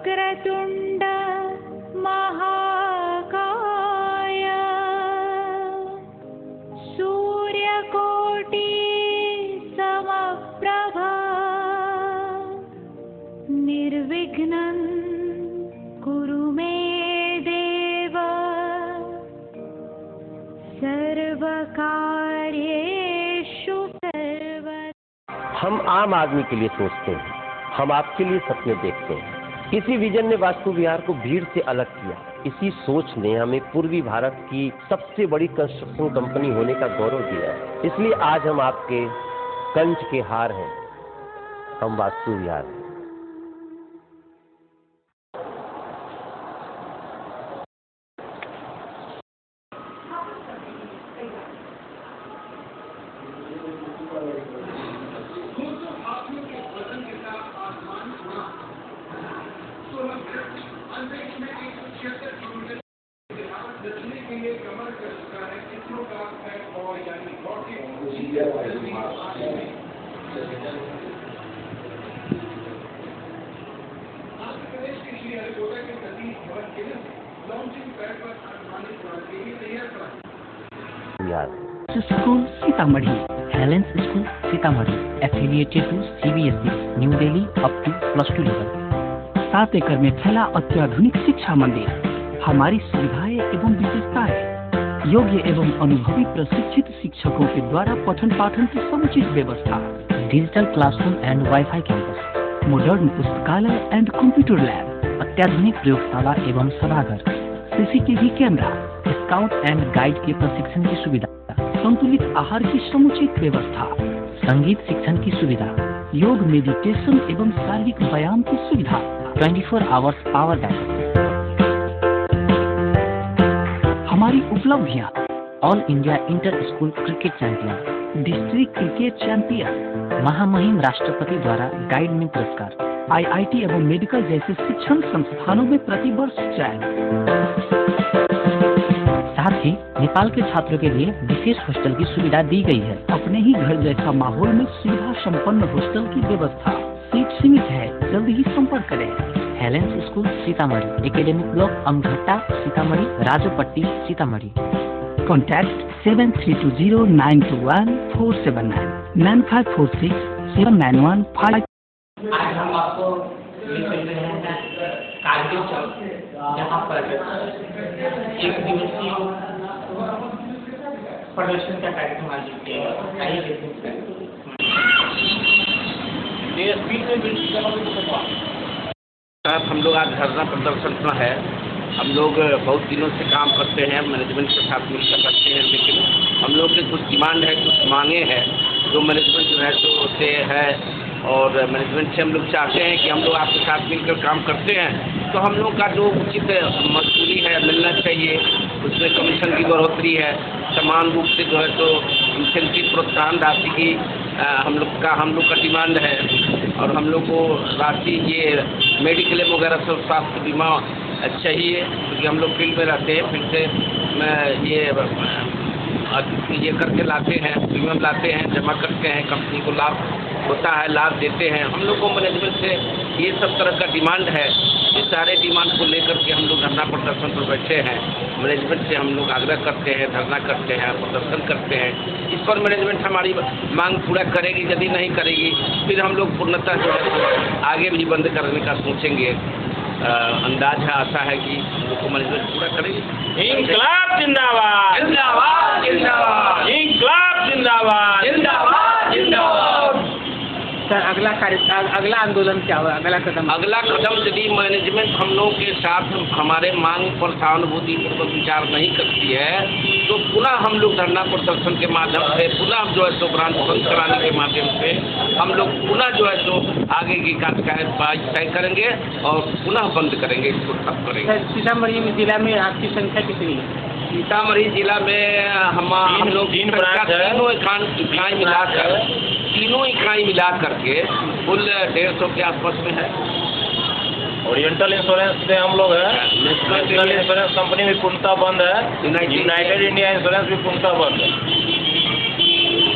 वक्रतुण्ड महाकाय सूर्यकोटि समप्रभा निर्विघ्नं कुरु मे देव सर्वकार्येषु सर्वदा। हम आम आदमी के लिए सोचते हैं, हम आपके लिए सपने देखते हैं। इसी विजन ने वास्तु विहार को भीड़ से अलग किया। इसी सोच ने हमें पूर्वी भारत की सबसे बड़ी कंस्ट्रक्शन कंपनी होने का गौरव दिया है। इसलिए आज हम आपके कंठ के हार हैं, हम वास्तु विहार हैं। School Sitamarhi, Helen's school Sitamarhi, affiliated to CBSE, New Delhi up to +2 level. 7 एकड़ में फैला अत्याधुनिक शिक्षा मंदिर, हमारी सुविधाएं एवं विशेषताएं, योग्य एवं अनुभवी प्रशिक्षित शिक्षकों के द्वारा पठन पाठन की समुचित व्यवस्था, digital classroom and wifi campus, modern पुस्तकालय एंड कंप्यूटर लैब, अत्याधुनिक प्रयोगशाला एवं सभागार, CCTV camera, scout and guide के प्रशिक्षण की सुविधा, संतुलित आहार की समुचित व्यवस्था, संगीत शिक्षण की सुविधा, योग मेडिटेशन एवं शारीरिक व्यायाम की सुविधा, 24 आवर्स पावर बैकअप। हमारी उपलब्धियां: all India inter school cricket champion, district cricket champion, महामहिम राष्ट्रपति द्वारा गाइड में पुरस्कार, IIT एवं मेडिकल जैसे शिक्षण संस्थानों में प्रतिवर्ष चयन। साथ ही नेपाल के छात्रों के लिए विशेष हॉस्टल की सुविधा दी गई है। अपने ही घर जैसा माहौल में सुविधा संपन्न हॉस्टल की व्यवस्था, सीट सीमित है, जल्द ही संपर्क करें। Helen's school Sitamarhi, academic block Amghatta Sitamarhi, Rajopatti Sitamarhi. Contact 7320921479 9546 791 आज हम आपको ले चल रहे हैं कारगिल चौक, जहाँ पर एक दिवसीय प्रदर्शन का कार्यक्रम आयोजित किया गया। आइए देखते हैं। हम लोग आज धरना प्रदर्शन में है। हम लोग बहुत दिनों से काम करते हैं, मैनेजमेंट के साथ मिलकर करते हैं, लेकिन हम लोग के कुछ डिमांड है, कुछ मांगे हैं जो मैनेजमेंट जो है तो से है, और मैनेजमेंट से हम लोग चाहते हैं कि हम लोग आपके साथ मिलकर काम करते हैं तो हम लोग का जो उचित मजदूरी है मिलना चाहिए, उसमें कमीशन की बढ़ोतरी है, समान रूप से जो है तो इंसेंटिव प्रोत्साहन राशि की हम लोग का डिमांड है। और हम लोग को राशि ये मेडिक्लेम वगैरह सब स्वास्थ्य बीमा चाहिए, क्योंकि हम लोग फील्ड में रहते हैं, फील्ड से ये करके लाते हैं, प्रीमियम लाते हैं, जमा करते हैं, कंपनी को लाभ होता है, लाभ देते हैं। हम लोग को मैनेजमेंट से ये सब तरह का डिमांड है। इस सारे डिमांड को लेकर के हम लोग धरना प्रदर्शन पर बैठे हैं। मैनेजमेंट से हम लोग आग्रह करते हैं, धरना करते हैं, प्रदर्शन करते हैं। इस पर मैनेजमेंट हमारी मांग पूरा करेगी, यदि नहीं करेगी फिर हम लोग पूर्णतः जो है आगे भी बंद करने का सोचेंगे। अंदाज है, आशा है कि हम लोग को मैनेजमेंट पूरा करेगी। इंकलाब जिंदाबाद, जिंदाबाद, जिंदाबाद, इंकलाब जिंदाबाद, जिंदाबाद, जिंदाबाद। सर, अगला आंदोलन क्या होगा? अगला कदम यदि मैनेजमेंट हम लोग के साथ हमारे मांग पर सहानुभूतिपूर्वक विचार नहीं करती है तो पुनः हम लोग धरना प्रदर्शन के माध्यम से पुनः जो है तो ब्रांच बंद कराने के माध्यम से हम लोग पुनः जो है तो आगे की कार्यवाही तय करेंगे और पुनः बंद करेंगे, इसको ठप करेंगे। सीतामढ़ी जिला में आपकी संख्या कितनी है? सीतामढ़ी जिला में हम लोग तीनों इकाई मिला करके कुल 150 के आसपास में है। ओरिएंटल इंश्योरेंस से हम लोग हैं, नेशनल इंश्योरेंस कंपनी भी पूर्णतः बंद है, यूनाइटेड इंडिया इंश्योरेंस भी पूर्णतः बंद है।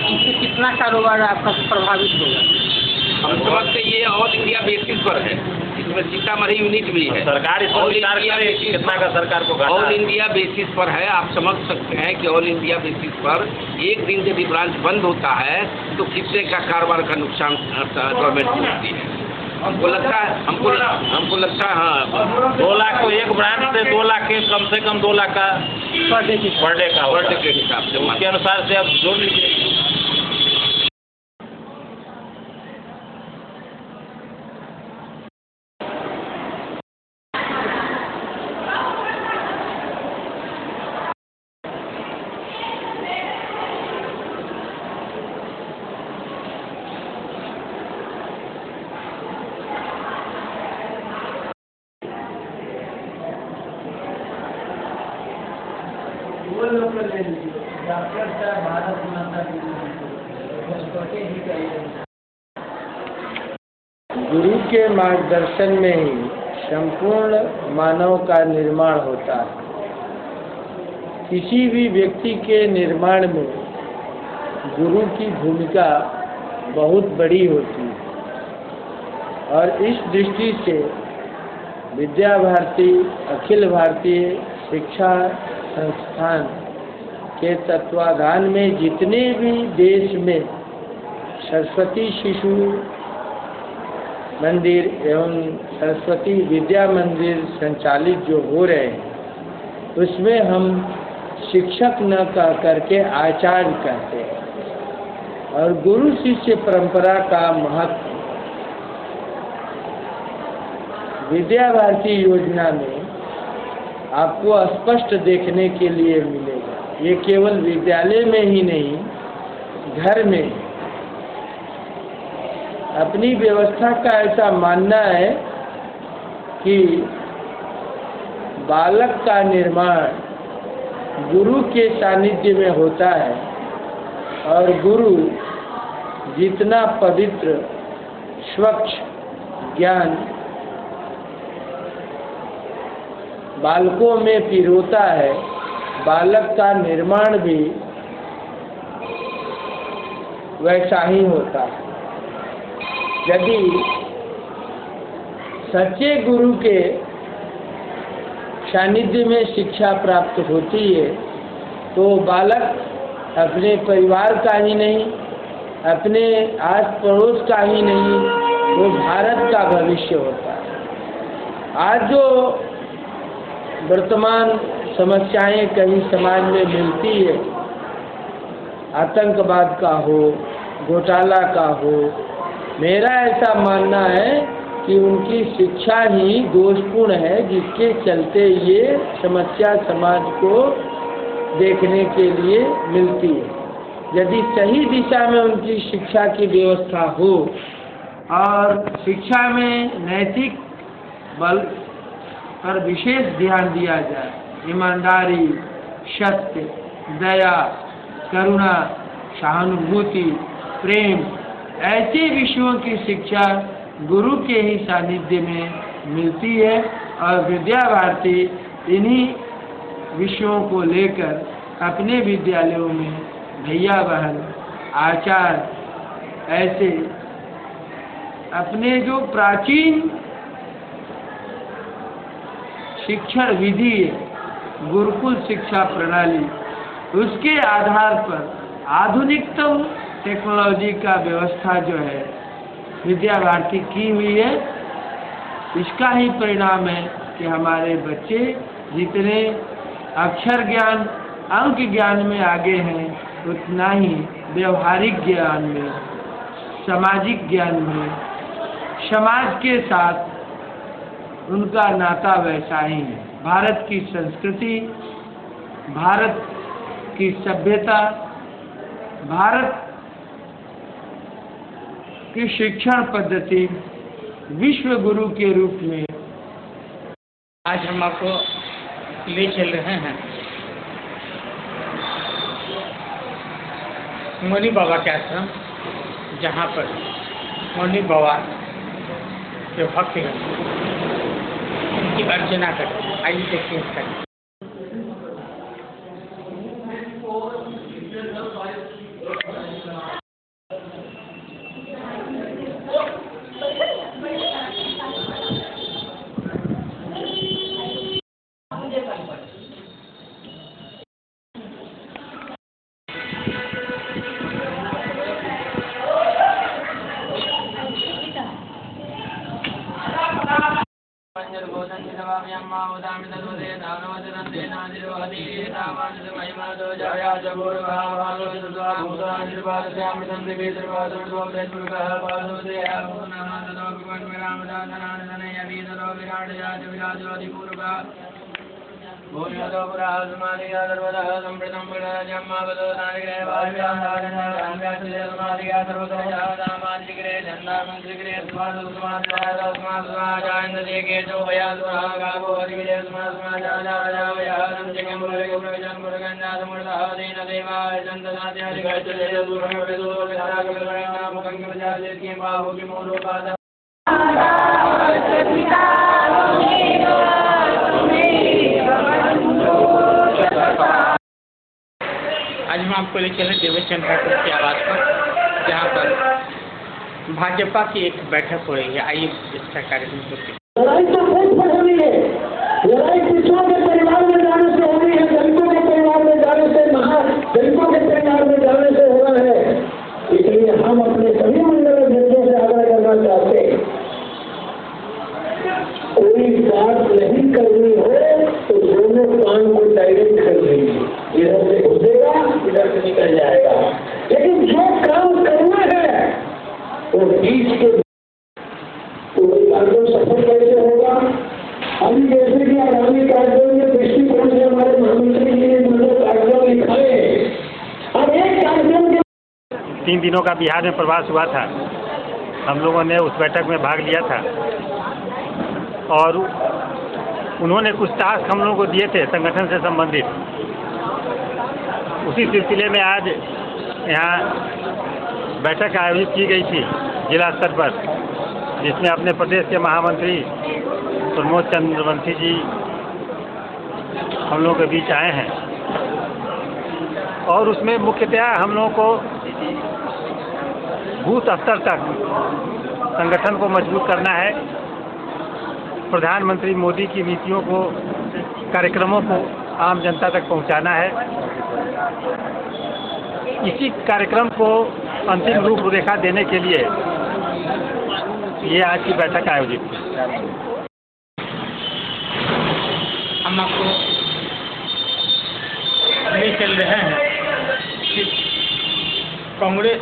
इससे कितना कारोबार आपका प्रभावित होगा? हमको समझते ये ऑल इंडिया बेसिस पर है, इसमें सीतामढ़ी यूनिट भी है। सरकार इस पर ऑल विचार इंडिया करे बेसिस कितना का सरकार को घाटा ऑल है। इंडिया बेसिस पर है। आप समझ सकते हैं कि ऑल इंडिया बेसिस पर एक दिन यदि ब्रांच बंद होता है तो कितने का कारोबार का नुकसान गवर्नमेंट को होती है। हमको लगता है हाँ 2 लाख तो एक ब्रांच से 2 लाख के कम से कम 2 लाख का पर डे का वर्ल्ड के हिसाब से उसके अनुसार से आप जोड़ लीजिए। गुरु के मार्गदर्शन में ही संपूर्ण मानव का निर्माण होता है। किसी भी व्यक्ति के निर्माण में गुरु की भूमिका बहुत बड़ी होती है और इस दृष्टि से विद्या भारती अखिल भारतीय शिक्षा संस्थान के तत्वाधान में जितने भी देश में सरस्वती शिशु मंदिर एवं सरस्वती विद्या मंदिर संचालित जो हो रहे हैं उसमें हम शिक्षक न कह करके आचार्य कहते हैं। और गुरु शिष्य परंपरा का महत्व विद्या भारती योजना में आपको स्पष्ट देखने के लिए मिलेगा। ये केवल विद्यालय में ही नहीं, घर में अपनी व्यवस्था का ऐसा मानना है कि बालक का निर्माण गुरु के सानिध्य में होता है और गुरु जितना पवित्र स्वच्छ ज्ञान बालकों में पिरोता है, बालक का निर्माण भी वैसा ही होता है। यदि सच्चे गुरु के सानिध्य में शिक्षा प्राप्त होती है तो बालक अपने परिवार का ही नहीं, अपने आस पड़ोस का ही नहीं, वो भारत का भविष्य होता है। आज जो वर्तमान समस्याएं कहीं समाज में मिलती है, आतंकवाद का हो, घोटाला का हो, मेरा ऐसा मानना है कि उनकी शिक्षा ही दोषपूर्ण है, जिसके चलते ये समस्या समाज को देखने के लिए मिलती है। यदि सही दिशा में उनकी शिक्षा की व्यवस्था हो और शिक्षा में नैतिक बल पर विशेष ध्यान दिया जाए, ईमानदारी, सत्य, दया, करुणा, सहानुभूति, प्रेम, ऐसे विषयों की शिक्षा गुरु के ही सानिध्य में मिलती है और विद्या भारती इन्हीं विषयों को लेकर अपने विद्यालयों में भैया बहन, आचार्य ऐसे अपने जो प्राचीन शिक्षण विधि है, गुरुकुल शिक्षा प्रणाली, उसके आधार पर आधुनिकतम टेक्नोलॉजी का व्यवस्था जो है विद्या भारती की हुई है। इसका ही परिणाम है कि हमारे बच्चे जितने अक्षर ज्ञान, अंक ज्ञान में आगे हैं, उतना ही व्यवहारिक ज्ञान में, सामाजिक ज्ञान में, समाज के साथ उनका नाता वैसा ही है। भारत की संस्कृति, भारत की सभ्यता, भारत की शिक्षण पद्धति विश्व गुरु के रूप में आज हम आपको ले चल रहे हैं मौनी बाबा के आश्रम, जहाँ पर मौनी बाबा के भक्तगण उनकी अर्चना करें। आइए देखिए इसका। आज हम आपको ले चले देवेंद्र ठाकुर की आवाज़ पर, जहाँ पर भाजपा की एक बैठक हो रही है। आइए इसका कार्यक्रम सुनते हैं। लड़ाई तो बहुत बढ़नी है। लड़ाई पिछड़ों के परिवार में जाने से होनी है, दलितों के परिवार में जाने से, दलितों के परिवार में जाने से होना है। इसलिए हम अपने सभी मंडल अध्यक्षों से आग्रह करना चाहते हैं, कोई बात नहीं करनी हो तो दोनों कान को डायरेक्ट कर लीजिए, इधर से घुसेगा इधर से निकल जाएगा। लेकिन जो काम करना है वो बीच के कार्यक्रम सफल कैसे होगा। अभी जैसे कि आगामी कार्यक्रम के दृष्टिकोण से हमारे प्रधानमंत्री जी ने जो कार्यक्रम लिखाए, अब एक कार्यक्रम के 3 दिनों का बिहार में प्रवास हुआ था। हम लोगों ने उस बैठक में भाग लिया था और उन्होंने कुछ टास्क हम लोगों को दिए थे संगठन से संबंधित। उसी सिलसिले में आज यहाँ बैठक आयोजित की गई थी जिला स्तर पर, जिसमें अपने प्रदेश के महामंत्री प्रमोद चंद्रवंशी जी हम लोगों के बीच आए हैं और उसमें मुख्यतः हम लोगों को बूथ स्तर तक संगठन को मजबूत करना है, प्रधानमंत्री मोदी की नीतियों को, कार्यक्रमों को आम जनता तक पहुंचाना है। इसी कार्यक्रम को अंतिम रूपरेखा देने के लिए ये आज की बैठक आयोजित की। हम आपको ले चल रहे हैं कि कांग्रेस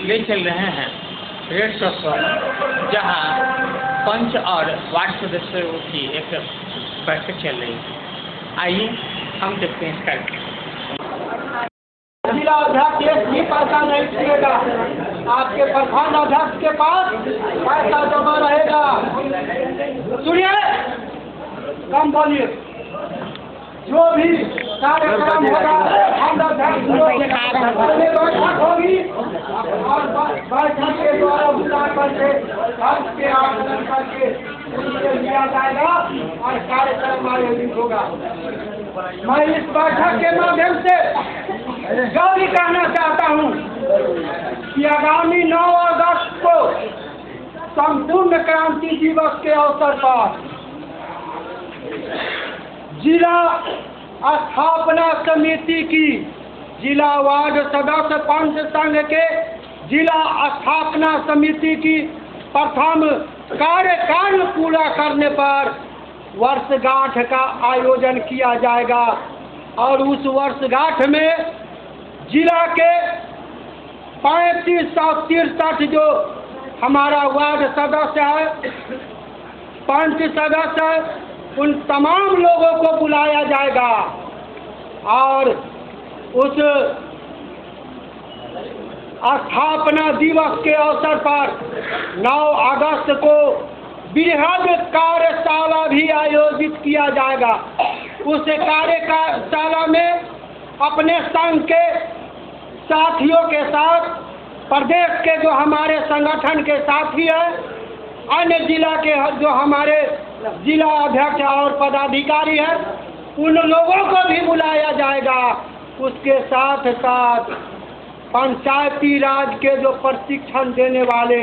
ले चल रहे हैं रेड क्रॉस पर, जहाँ पंच और वार्ड सदस्यों की एक बैठक चल रही है। आइए हम देखते हैं इसका। जिला अध्यक्ष भी पैसा नहीं छूएगा, आपके प्रधान अध्यक्ष के पास पैसा जमा रहेगा। सुनिए, कम बोलिए। जो भी कार्यक्रम होगा हम अध्यक्ष बैठक होगी और बैठक के द्वारा बुला करके खर्च के आकलन करके उनसे लिया जाएगा और कार्यक्रम आयोजित होगा। मैं इस बैठक के माध्यम से जो भी कहना चाहता हूँ कि आगामी 9 अगस्त को संपूर्ण क्रांति दिवस के अवसर पर जिला स्थापना समिति की, जिला वार्ड सदस्य पंच संघ के जिला स्थापना समिति की प्रथम कार्यकाल पूरा करने पर वर्षगांठ का आयोजन किया जाएगा और उस वर्षगांठ में जिला के 3563 जो हमारा वार्ड सदस्य है, पंच सदस्य, उन तमाम लोगों को बुलाया जाएगा और उस स्थापना दिवस के अवसर पर 9 अगस्त को बृहद कार्यशाला भी आयोजित किया जाएगा। उस कार्यशाला में अपने संघ के साथियों के साथ, प्रदेश के जो हमारे संगठन के साथी हैं, अन्य जिला के जो हमारे जिला अध्यक्ष और पदाधिकारी हैं, उन लोगों को भी बुलाया जाएगा। उसके साथ साथ पंचायती राज के जो प्रशिक्षण देने वाले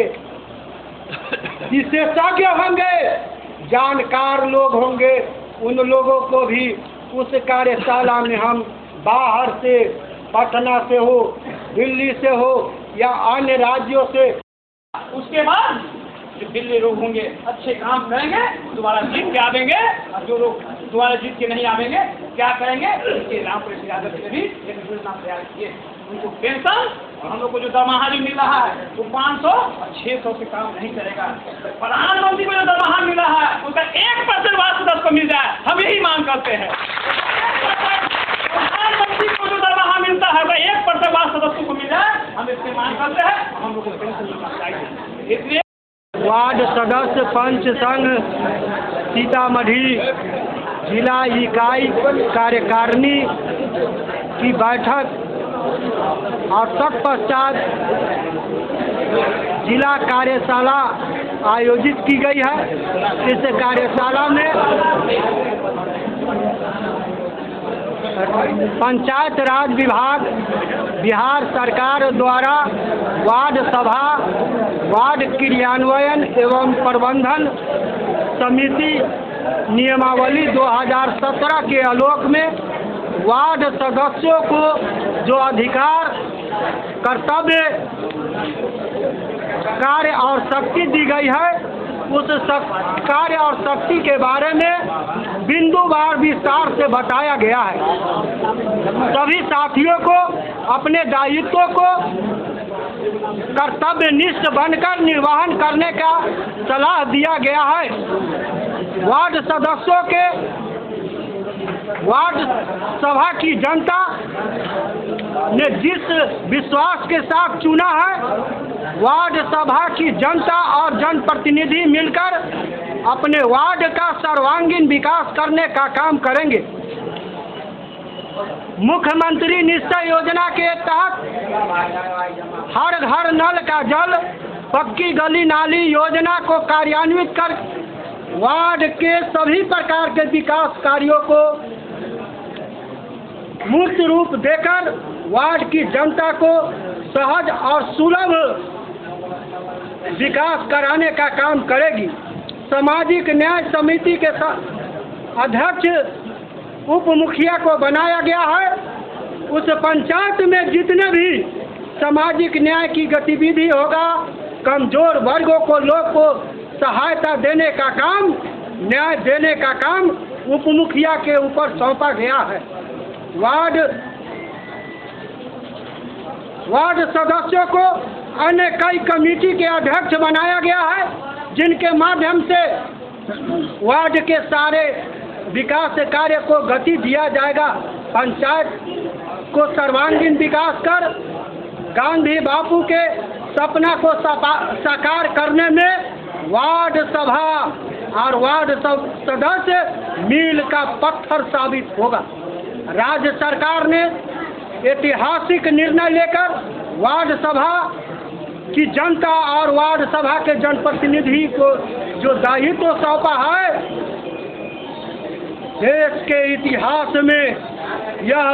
विशेषज्ञ होंगे, जानकार लोग होंगे, उन लोगों को भी उस कार्यशाला में हम बाहर से, पटना से हो, दिल्ली से हो या अन्य राज्यों से, उसके बाद जो दिल्ली लोग होंगे अच्छे काम करेंगे, दोबारा जीत के आवेंगे, और जो लोग दोबारा जीत के नहीं आवेंगे क्या करेंगे? इसके राम प्रसाद यादव ने भी एक योजना तैयार किए, उनको पेंशन और हम लोग को जो दरमाहा भी मिल रहा है वो 500 और 600 से काम नहीं करेगा। प्रधानमंत्री को जो दरमाहा मिल रहा है उसका 1% वार्ड सदस्य को मिल जाए, हम यही मांग करते हैं। प्रधानमंत्री को जो दरमाहा मिलता है वह 1% वार्ड सदस्य को मिल जाए, हम इसकी मांग करते हैं। हम लोग को पेंशन मिलना चाहिए। इसलिए वार्ड सदस्य पंच संघ सीतामढ़ी जिला इकाई कार्यकारिणी की बैठक और तत्पश्चात जिला कार्यशाला आयोजित की गई है। इस कार्यशाला में पंचायत राज विभाग बिहार सरकार द्वारा वार्ड सभा, वार्ड क्रियान्वयन एवं प्रबंधन समिति नियमावली 2017 के आलोक में वार्ड सदस्यों को जो अधिकार, कर्तव्य, कार्य और शक्ति दी गई है, उस कार्य और शक्ति के बारे में बिंदुवार विस्तार से बताया गया है। सभी साथियों को अपने दायित्वों को कर्तव्यनिष्ठ बनकर निर्वहन करने का सलाह दिया गया है। वार्ड सदस्यों के वार्ड सभा की जनता ने जिस विश्वास के साथ चुना है, वार्ड सभा की जनता और जनप्रतिनिधि मिलकर अपने वार्ड का सर्वांगीण विकास करने का काम करेंगे। मुख्यमंत्री निश्चय योजना के तहत हर घर नल का जल, पक्की गली नाली योजना को कार्यान्वित कर वार्ड के सभी प्रकार के विकास कार्यों को मूर्त रूप देकर वार्ड की जनता को सहज और सुलभ विकास कराने का काम करेगी। सामाजिक न्याय समिति के अध्यक्ष उप मुखिया को बनाया गया है। उस पंचायत में जितने भी सामाजिक न्याय की गतिविधि होगा, कमजोर वर्गों को, लोग को सहायता देने का काम, न्याय देने का काम उप मुखिया के ऊपर सौंपा गया है। वार्ड सदस्यों को अन्य कई कमेटी के अध्यक्ष बनाया गया है, जिनके माध्यम से वार्ड के सारे विकास कार्य को गति दिया जाएगा। पंचायत को सर्वांगीण विकास कर गांधी बापू के सपना को साकार करने में वार्ड सभा और वार्ड सदस्य मील का पत्थर साबित होगा। राज्य सरकार ने ऐतिहासिक निर्णय लेकर वार्ड सभा की जनता और वार्ड सभा के जनप्रतिनिधि को जो दायित्व सौंपा है, देश के इतिहास में यह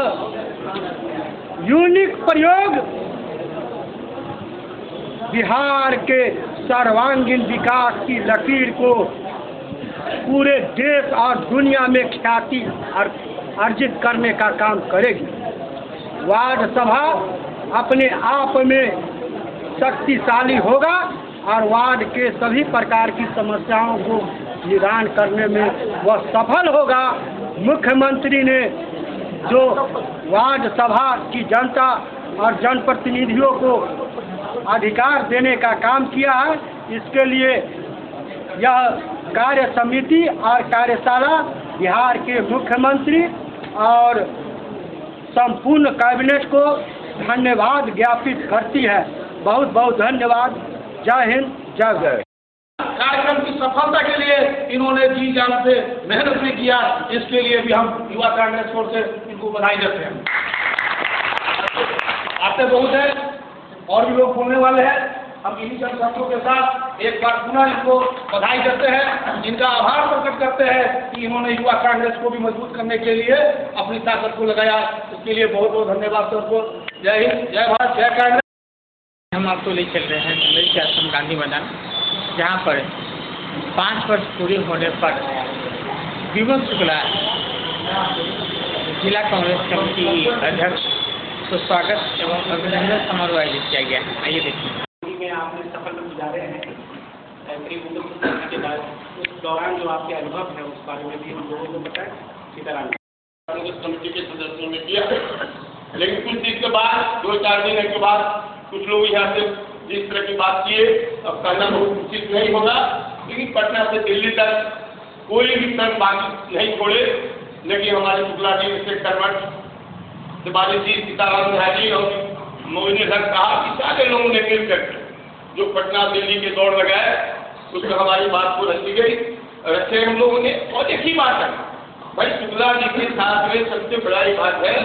यूनिक प्रयोग बिहार के सर्वांगीण विकास की लकीर को पूरे देश और दुनिया में ख्याति अर्जित करने का काम करेगी। वार्ड सभा अपने आप में शक्तिशाली होगा और वार्ड के सभी प्रकार की समस्याओं को निदान करने में वह सफल होगा। मुख्यमंत्री ने जो वार्ड सभा की जनता और जनप्रतिनिधियों को अधिकार देने का काम किया है, इसके लिए यह कार्य समिति और कार्यशाला बिहार के मुख्यमंत्री और संपूर्ण कैबिनेट को धन्यवाद ज्ञापित करती है। बहुत बहुत धन्यवाद। जय हिंद, जय जय। कार्यक्रम की सफलता के लिए इन्होंने जी जान से मेहनत भी किया, इसके लिए भी हम युवा कांग्रेस ओर से इनको बधाई देते हैं। आते बहुत है और भी लोग बोलने वाले हैं। हम इन्हीं सब शब्दों के साथ एक बार पुनः इनको बधाई देते हैं, इनका आभार प्रकट करते हैं कि इन्होंने युवा कांग्रेस को भी मजबूत करने के लिए अपनी ताकत को लगाया। इसके लिए बहुत बहुत धन्यवाद सबको। जय हिंद, जय भारत, जय कांग्रेस। हम आपको ले चल रहे हैं नंदरी के आश्रम गांधी मैदान, जहाँ पर 5 वर्ष पूरे होने पर विमल शुक्ला जिला कांग्रेस कमेटी अध्यक्ष को स्वागत एवं अभिनंदन समारोह आयोजित किया गया। आइए देखिए। में आपने सफल गुजारे हैं, गृह मंत्री के बाद उस दौरान जो आपके अनुभव है उस बारे में भी हम लोगों को बताएं। सीताराम कांग्रेस कमेटी के सदस्यों ने किया, लेकिन कुछ दिन के बाद 2-4 दिन के बाद कुछ लोग यहाँ से इस तरह की बात किए। अब कहना बहुत उचित नहीं होगा, लेकिन पटना से दिल्ली तक कोई भी तक बाकी नहीं छोड़े, लेकिन हमारे शुक्ला जी से कर्मठ तिवारी जी, सीताराम जी और मोहिनी सर कहा कि सारे लोगों ने मिलकर जो पटना दिल्ली के दौड़ लगाए उसमें हमारी बात को रखी गई, रखे हम लोगों ने। और एक ही बात है भाई, शुक्ला जी के साथ में सबसे बड़ा बात है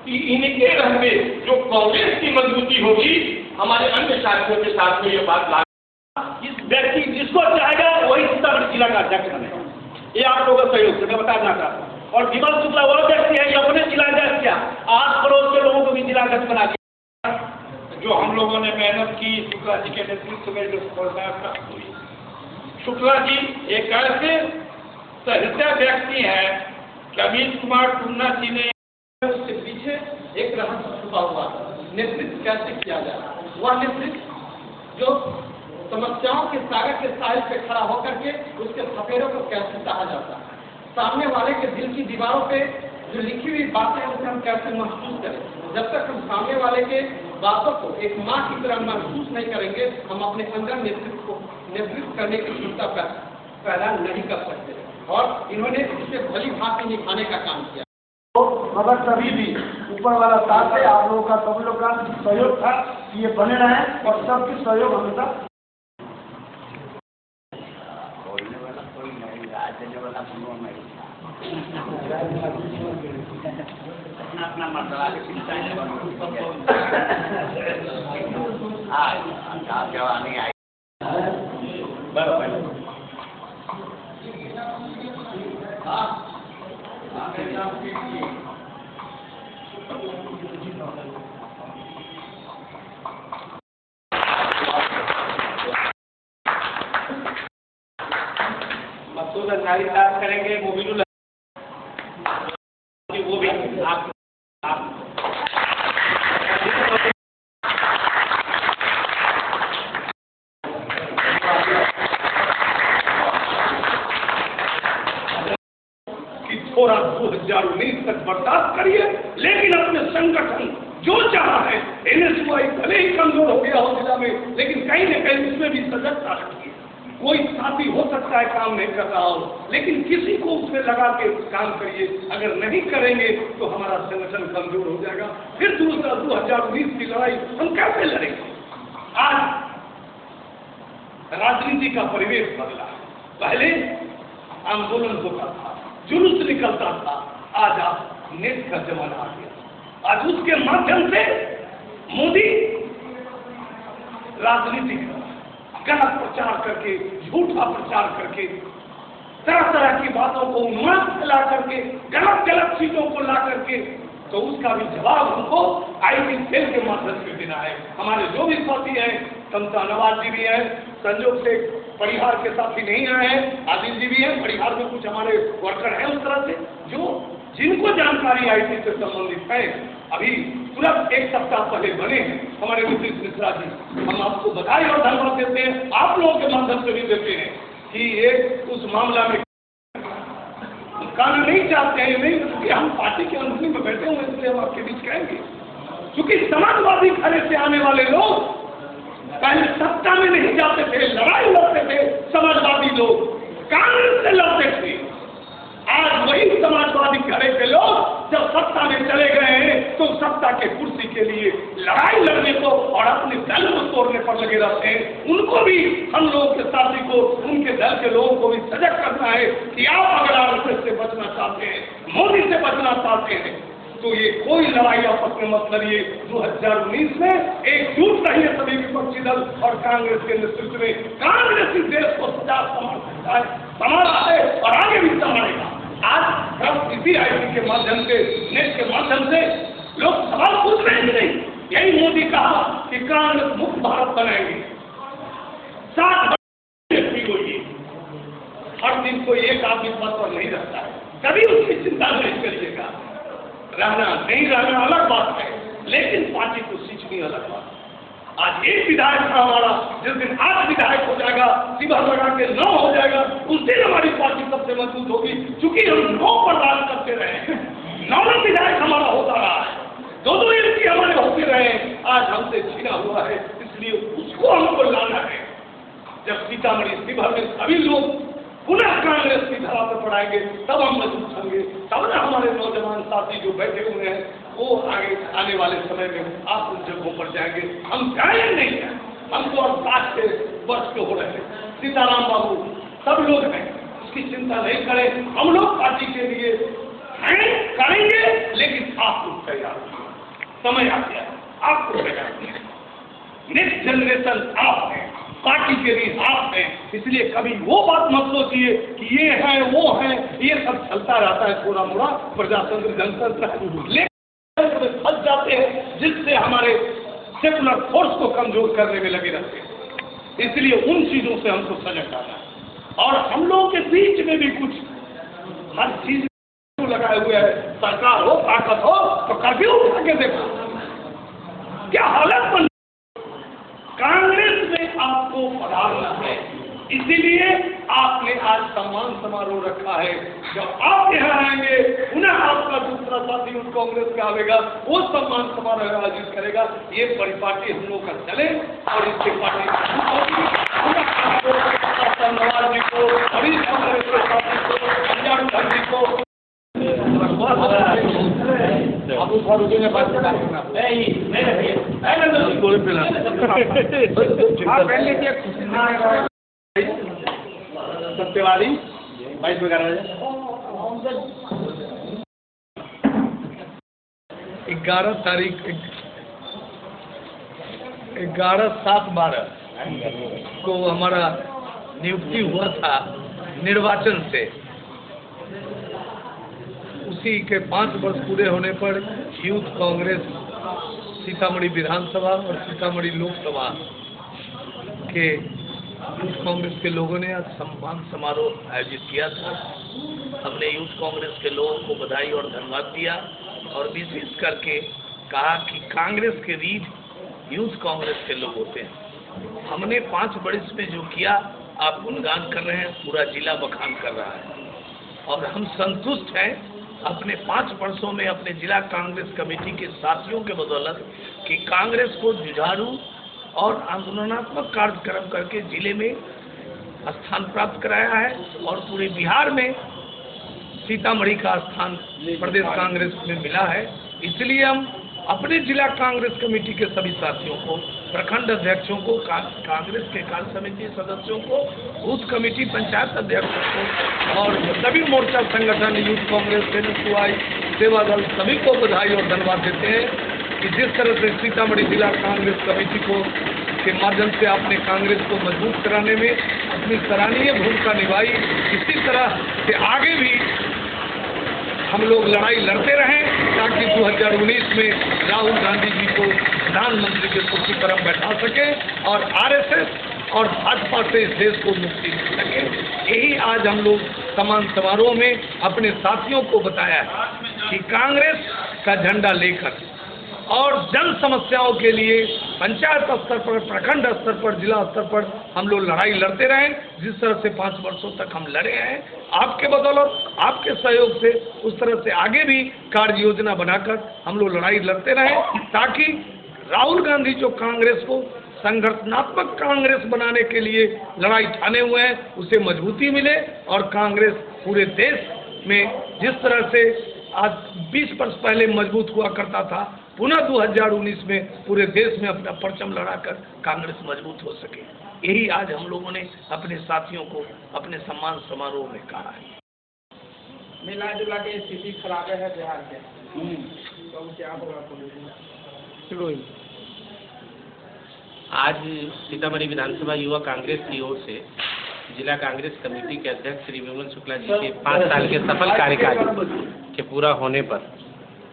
कि इनके रहने जो कांग्रेस की मजबूती होगी, हमारे अन्य साथियों के साथ में ये बात लागू। इस व्यक्ति जिसको चाहेगा वही सीतामढ़ी जिला का अध्यक्ष बनेगा, ये आप लोगों का सहयोग से मैं बताना चाहता हूँ। और विमल शुक्ला वो व्यक्ति है जो अपने जिला अध्यक्ष किया, 8 पड़ोस के लोगों को भी जिला अध्यक्ष बना दिया। जो हम लोगों ने मेहनत की शुक्ला जी के नेतृत्व में जो सफलता प्राप्त हुई, शुक्ला जी एक ऐसे सहृदय व्यक्ति हैं कि अमित कुमार टुन्ना जी ने उसके पीछे एक रहस्य छुपा हुआ था, नेतृत्व कैसे किया जाए। वह नेतृत्व जो समस्याओं के सागर के साहिल पे खड़ा होकर के उसके सपेरों को कैसे सहा जाता है, सामने वाले के दिल की दीवारों पे जो लिखी हुई बातें हैं उसे हम कैसे महसूस करें। जब तक हम सामने वाले के बातों को एक माँ की तरह महसूस नहीं करेंगे, हम अपने अंदर नेतृत्व करने की क्षमता पैदा नहीं कर सकते। और इन्होंने इसे भली भांति निभाने का काम किया। मगर तभी भी ऊपर वाला साथ है, आप लोगों का सब लोग का सहयोग था कि ये बने रहे और सबकी सहयोग हमेशा। अपना मसला मसूद अंसारी साहब करेंगे, मोबिनुल वो भी आप थोड़ा 2019 तक बर्दाश्त करिए, लेकिन अपने संगठन जो चाहा है NSY भले ही कमजोर हो गया हो जिला में, लेकिन कहीं न कहीं उसमें भी सजगता रखिए। कोई साथी हो सकता है काम नहीं कर रहा हो, लेकिन किसी को उसमें लगा के काम करिए। अगर नहीं करेंगे तो हमारा संगठन कमजोर हो जाएगा। फिर दूसरा 2019 की लड़ाई हम कैसे लड़ेंगे। आज राजनीति का परिवेश बदला है, पहले आंदोलन होता था, जुलूस निकलता था, आज आप नेट का जमाना आ गया। आज उसके माध्यम से मोदी राजनीति गलत प्रचार करके, झूठा प्रचार करके, तरह तरह की बातों को उन्माद फैला करके, गलत चीजों को ला करके, तो उसका भी जवाब हमको आईटी सेल के माध्यम से देना है। हमारे जो भी साथी हैं, समता नवाज जी भी हैं, संजोग से परिहार के साथी नहीं आए हैं, आदिल जी भी हैं, परिहार में कुछ हमारे वर्कर हैं उस तरह से जो जिनको जानकारी आईटी से संबंधित है, अभी तुरंत 1 सप्ताह पहले बने हैं हमारे नीतीश मिश्रा जी। हम आपको बधाई और धन्यवाद देते हैं, आप लोगों के माध्यम से भी देते हैं कि ये उस मामला में कहना नहीं चाहते हैं, नहीं, क्योंकि हम पार्टी के अनुमति में बैठे हुए, इसलिए हम आपके बीच कहेंगे। क्योंकि समाजवादी खड़े से आने वाले लोग पहले सत्ता में नहीं जाते थे, लड़ाई लड़ते थे, समाजवादी लोग कांग्रेस से लड़ते थे। आज वही समाजवादी घरे के लोग जब सत्ता में चले गए हैं तो सत्ता के कुर्सी के लिए लड़ाई लड़ने को और अपने दल को तोड़ने पर लगे रहते हैं। उनको भी, हम लोगों के साथी को, उनके दल के लोगों को भी सजग करना है कि आप अगर आरएसएस से बचना चाहते हैं, मोदी से बचना चाहते हैं, तो ये कोई लड़ाई आपस में मत लड़िए। 2019 में एकजुट रहिए सभी विपक्षी दल और कांग्रेस के नेतृत्व में। कांग्रेस इस देश को सजा संभाला है और आगे भी संभालेगा। आज हम इसी आईटी के माध्यम से, नेट के माध्यम से लोग सवाल पूछ रहे हैं नहीं, यही मोदी कहा कि कांग्रेस मुक्त भारत बनाएंगे। 7 होगी, हर दिन कोई एक आदमी पद पर नहीं रहता है, कभी उसकी चिंता नहीं करिएगा। रहना नहीं रहना अलग बात है, लेकिन पार्टी को सींचनी अलग बात है। आज एक विधायक था हमारा, जिस दिन 8 विधायक हो जाएगा शिविर लगा के 9 हो जाएगा, उस दिन हमारी पार्टी सबसे मजबूत होगी। चूंकि हम 9 पर राज करते रहे, 9 विधायक हमारा होता रहा है, 2 MP हमारे होते रहे, आज हमसे छीना हुआ है, इसलिए उसको हमको लाना है। जब सीतामढ़ी शिविर में सभी लोग पुनः कांग्रेस की धारा पर पढ़ाएंगे, तब हम मजबूत होंगे, तब न हमारे नौजवान साथी जो बैठे हुए हैं वो आगे आने वाले समय में आप उन जगहों पर जाएंगे। हम जाएंगे नहीं है, हम तो अब 60 वर्ष के हो रहे हैं। सीताराम बाबू सब लोग हैं, उसकी चिंता नहीं करें। हम लोग पार्टी के लिए हैं, करेंगे, लेकिन आप लोग तैयार समय आ गया, आपको तैयार नेक्स्ट जनरेशन आप हैं, पार्टी के लिए आप हैं, इसलिए कभी वो बात मत सोचिए कि ये है वो है, ये सब चलता रहता है थोड़ा मोड़ा प्रजातंत्र जनतंत्र, लेकिन फंस जाते हैं जिससे हमारे सेकुलर फोर्स को कमजोर करने में लगे रहते हैं। इसलिए उन चीजों से हमको सजग रहना है। और हम लोगों के बीच में भी कुछ हर चीज लगाए हुए है, सरकार हो ताकत हो तो कर्फ्यू उठा के देखो क्या हालत बन। कांग्रेस में आपको पधारना है, इसीलिए आपने आज सम्मान समारोह रखा है। जब आप यहाँ आएंगे पुनः आपका दूसरा साथी उस कांग्रेस का आवेगा, वो सम्मान समारोह आयोजित करेगा। ये परिपाटी हम लोग का चले और इसके पार्टी नवाज जी को, हरीश कांग्रेस के साथी को, अंजान गांधी को सत्यवादी 11/7/12 को हमारा नियुक्ति हुआ था निर्वाचन से। उसी के 5 वर्ष पूरे होने पर यूथ कांग्रेस सीतामढ़ी विधानसभा और सीतामढ़ी लोकसभा के यूथ कांग्रेस के लोगों ने आज सम्मान समारोह आयोजित किया था। हमने यूथ कांग्रेस के लोगों को बधाई और धन्यवाद दिया और विशेष करके कहा कि कांग्रेस के रीढ़ यूथ कांग्रेस के लोग होते हैं। हमने 5 वर्ष में जो किया आप गुणगान कर रहे हैं, पूरा जिला बखान कर रहा है और हम संतुष्ट हैं अपने 5 वर्षों में अपने जिला कांग्रेस कमेटी के साथियों के बदौलत कि कांग्रेस को जुझारू और आंदोलनात्मक कार्यक्रम करके जिले में स्थान प्राप्त कराया है और पूरे बिहार में सीतामढ़ी का स्थान प्रदेश कांग्रेस में मिला है। इसलिए हम अपने जिला कांग्रेस कमेटी के सभी साथियों को, प्रखंड अध्यक्षों को, कांग्रेस के कार्य समिति सदस्यों को, बूथ कमेटी पंचायत अध्यक्षों को और सभी मोर्चा संगठन यूथ कांग्रेस NSY सेवा दल सभी को बधाई और धन्यवाद देते हैं कि जिस तरह से सीतामढ़ी जिला कांग्रेस कमेटी को के माध्यम से आपने कांग्रेस को मजबूत कराने में अपनी सराहनीय भूमिका निभाई, इसी तरह से आगे भी हम लोग लड़ाई लड़ते रहें ताकि 2019 में राहुल गांधी जी को प्रधानमंत्री के कुर्सी पर हम बैठा सकें और RSS और भाजपा से इस देश को मुक्ति मिल सके। यही आज हम लोग सम्मान समारोह में अपने साथियों को बताया है कि कांग्रेस का झंडा लेकर और जन समस्याओं के लिए पंचायत स्तर पर, प्रखंड स्तर पर, जिला स्तर पर हम लोग लड़ाई लड़ते रहें। जिस तरह से 5 वर्षों तक हम लड़े हैं आपके बदौलत, आपके सहयोग से, उस तरह से आगे भी कार्य योजना बनाकर हम लोग लड़ाई लड़ते रहें ताकि राहुल गांधी जो कांग्रेस को संगठनात्मक कांग्रेस बनाने के लिए लड़ाई ठाने हुए हैं उसे मजबूती मिले और कांग्रेस पूरे देश में जिस तरह से आज 20 वर्ष पहले मजबूत हुआ करता था, पुनः 2019 में पूरे देश में अपना परचम लड़ाकर कांग्रेस मजबूत हो सके। यही आज हम लोगों ने अपने साथियों को अपने सम्मान समारोह में कहा है। मिला जुला के स्थिति खराब है बिहार के, तो क्या होगा? आज सीतामढ़ी विधानसभा युवा कांग्रेस की ओर से जिला कांग्रेस कमेटी के अध्यक्ष श्री विमल शुक्ला जी के 5 साल के सफल कार्यकाल के पूरा होने पर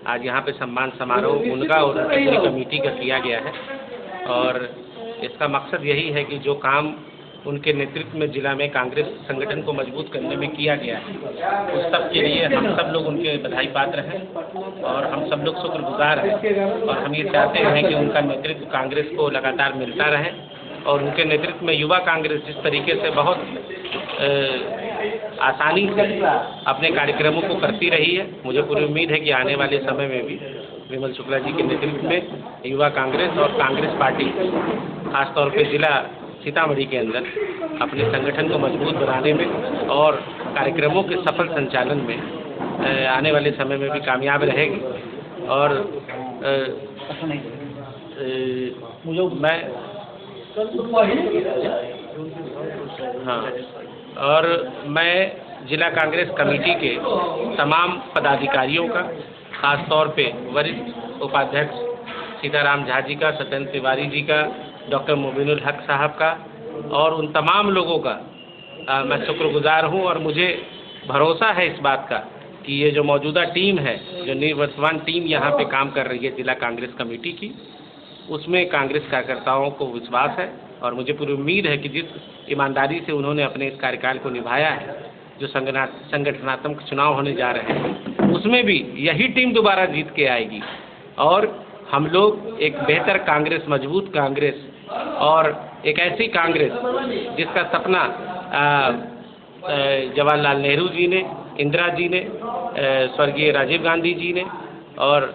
आज यहाँ पे सम्मान समारोह उनका और पूरी कमेटी का किया गया है और इसका मकसद यही है कि जो काम उनके नेतृत्व में जिला में कांग्रेस संगठन को मजबूत करने में किया गया है उस सब के लिए हम सब लोग उनके बधाई पात्र हैं और हम सब लोग शुक्रगुजार हैं और हम ये चाहते हैं कि उनका नेतृत्व कांग्रेस को लगातार मिलता रहे और उनके नेतृत्व में युवा कांग्रेस जिस तरीके से बहुत आसानी से अपने कार्यक्रमों को करती रही है, मुझे पूरी उम्मीद है कि आने वाले समय में भी विमल शुक्ला जी के नेतृत्व में युवा कांग्रेस और कांग्रेस पार्टी खासतौर पे जिला सीतामढ़ी के अंदर अपने संगठन को मजबूत बनाने में और कार्यक्रमों के सफल संचालन में आने वाले समय में भी कामयाब रहेगी। और मैं और मैं जिला कांग्रेस कमेटी के तमाम पदाधिकारियों का, खास तौर पे वरिष्ठ उपाध्यक्ष सीताराम झा जी का, सत्येंद्र तिवारी जी का, डॉक्टर मुबीनुल हक साहब का और उन तमाम लोगों का मैं शुक्रगुजार हूं। और मुझे भरोसा है इस बात का कि ये जो मौजूदा टीम है, जो निवर्तमान टीम यहाँ पे काम कर रही है जिला कांग्रेस कमेटी की, उसमें कांग्रेस कार्यकर्ताओं को विश्वास है और मुझे पूरी उम्मीद है कि जिस ईमानदारी से उन्होंने अपने इस कार्यकाल को निभाया है, जो संगठनात्मक चुनाव होने जा रहे हैं, उसमें भी यही टीम दोबारा जीत के आएगी और हम लोग एक बेहतर कांग्रेस, मजबूत कांग्रेस और एक ऐसी कांग्रेस जिसका सपना जवाहरलाल नेहरू जी ने, इंदिरा जी ने, स्वर्गीय राजीव गांधी जी ने और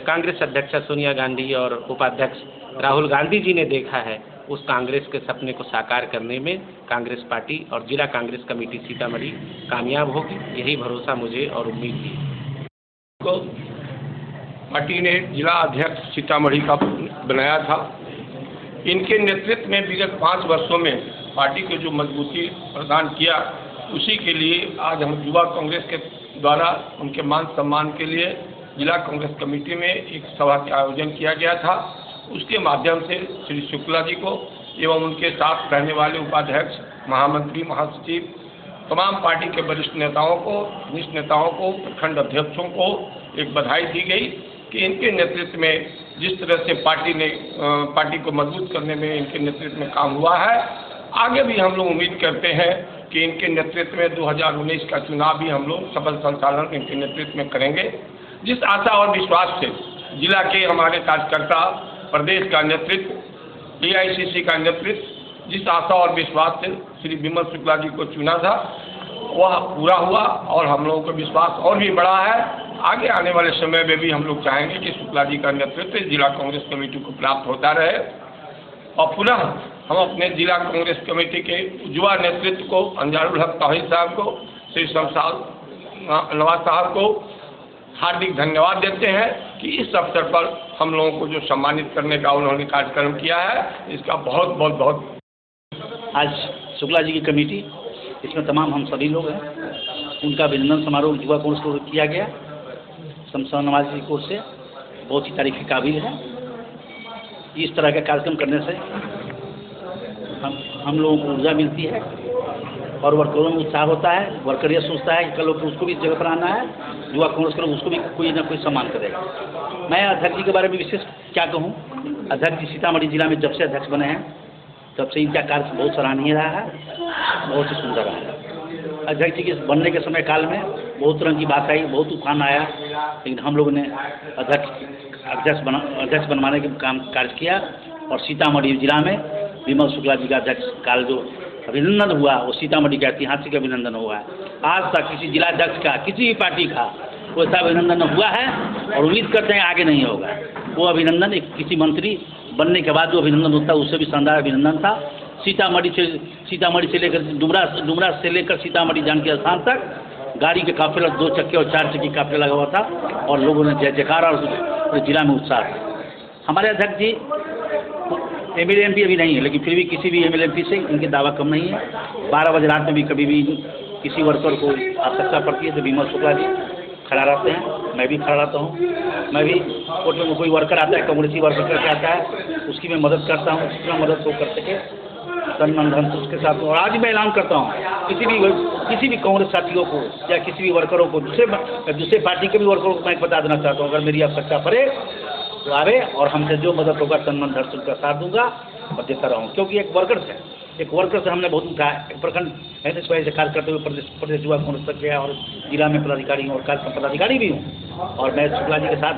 कांग्रेस अध्यक्षा सोनिया गांधी और उपाध्यक्ष राहुल गांधी जी ने देखा है, उस कांग्रेस के सपने को साकार करने में कांग्रेस पार्टी और जिला कांग्रेस कमेटी सीतामढ़ी कामयाब होगी। यही भरोसा मुझे और उम्मीद है। को पार्टी ने जिला अध्यक्ष सीतामढ़ी का बनाया था। इनके नेतृत्व में विगत 5 वर्षों में पार्टी को जो मजबूती प्रदान किया, उसी के लिए आज हम युवा कांग्रेस के द्वारा उनके मान सम्मान के लिए जिला कांग्रेस कमेटी में एक सभा का आयोजन किया गया था। उसके माध्यम से श्री शुक्ला जी को एवं उनके साथ रहने वाले उपाध्यक्ष, महामंत्री, महासचिव, तमाम पार्टी के वरिष्ठ नेताओं को, कनिष्ठ नेताओं को, प्रखंड अध्यक्षों को एक बधाई दी गई कि इनके नेतृत्व में जिस तरह से पार्टी को मजबूत करने में इनके नेतृत्व में काम हुआ है, आगे भी हम लोग उम्मीद करते हैं कि इनके नेतृत्व में 2019 का चुनाव भी हम लोग सफल संचालन इनके नेतृत्व में करेंगे। जिस आशा और विश्वास से जिला के हमारे कार्यकर्ता, प्रदेश का नेतृत्व, AICC का नेतृत्व जिस आशा और विश्वास से श्री विमल शुक्ला जी को चुना था, वह पूरा हुआ और हम लोगों का विश्वास और भी बढ़ा है। आगे आने वाले समय में भी हम लोग चाहेंगे कि शुक्ला जी का नेतृत्व जिला कांग्रेस कमेटी को प्राप्त होता रहे और पुनः हम अपने जिला कांग्रेस कमेटी के युवा नेतृत्व को, अंजारुल हक तौहीद साहब को, श्री शमशाद नवाज साहब को हार्दिक धन्यवाद देते हैं कि इस अवसर पर हम लोगों को जो सम्मानित करने का उन्होंने कार्यक्रम किया है, इसका बहुत बहुत बहुत। आज शुक्ला जी की कमेटी, इसमें तमाम हम सभी लोग हैं, उनका अभिनंदन समारोह युवा कांग्रेस को किया गया। शमशाद नवाज जी की ओर से बहुत ही तारीफ के काबिल है। इस तरह का कार्यक्रम करने से हम लोगों को ऊर्जा मिलती है और वर्करों में उत्साह होता है। वर्कर ये सोचता है कि कल उसको भी इस जगह पर आना है, युवा कांग्रेस के लोग उसको भी कोई ना कोई सम्मान करेगा। मैं अध्यक्ष जी के बारे में विशेष क्या कहूँ, अध्यक्ष जी सीतामढ़ी जिला में जब से अध्यक्ष बने हैं, तब से इनका कार्य बहुत सराहनीय रहा है, बहुत ही सुंदर रहा है। अध्यक्ष जी के बनने के समय काल में बहुत तरह की बात आई, बहुत तूफान आया, लेकिन हम लोगों ने अध्यक्ष बनवाने का काम कार्य किया और सीतामढ़ी जिला में विमल शुक्ला जी का अध्यक्ष काल जो अभिनंदन हुआ, वो सीतामढ़ी का ऐतिहासिक अभिनंदन हुआ है। आज तक किसी जिलाध्यक्ष का, किसी भी पार्टी का वैसा अभिनंदन हुआ है और उम्मीद करते हैं आगे नहीं होगा। वो अभिनंदन एक किसी मंत्री बनने के बाद जो अभिनंदन होता है, उससे भी शानदार अभिनंदन था। सीतामढ़ी से लेकर डुमरा से लेकर सीतामढ़ी जानकी स्थान तक गाड़ी के काफिला 2 चक्के और 4 चक्के काफिला लगा हुआ था और लोगों ने जय जयकार और पूरे जिला में उत्साह था। हमारे अध्यक्ष जी MLA MP अभी नहीं है, लेकिन फिर भी किसी भी MLA MP से इनके दावा कम नहीं है। 12 बजे रात में भी कभी भी किसी वर्कर को आवश्यकता पड़ती है तो विमल शुक्ला जी खड़ा रहते हैं, मैं भी खड़ा रहता हूँ। मैं भी कोर्ट में कोई वर्कर आता है, कांग्रेसी वर्कर करके आता है, उसकी मैं मदद करता हूँ, जितना मदद हो कर सके तन मन धन उसके साथ। और आज मैं ऐलान करता हूँ किसी भी कांग्रेस साथियों को या किसी भी वर्करों को, दूसरे पार्टी के भी वर्करों को मैं बता देना चाहता हूँ, अगर मेरी आवश्यकता पड़े तो आवे और हमसे जो मदद होगा तन मन धन का साथ दूंगा और देता रहूँ। क्योंकि एक वर्कर से हमने बहुत कहा, एक प्रखंड ऐसे से कार्य करते हुए प्रदेश युवा कांग्रेस तक गया और जिला में पदाधिकारी हूँ और कार्यक्रम पदाधिकारी भी हूँ और मैं शुक्ला जी के साथ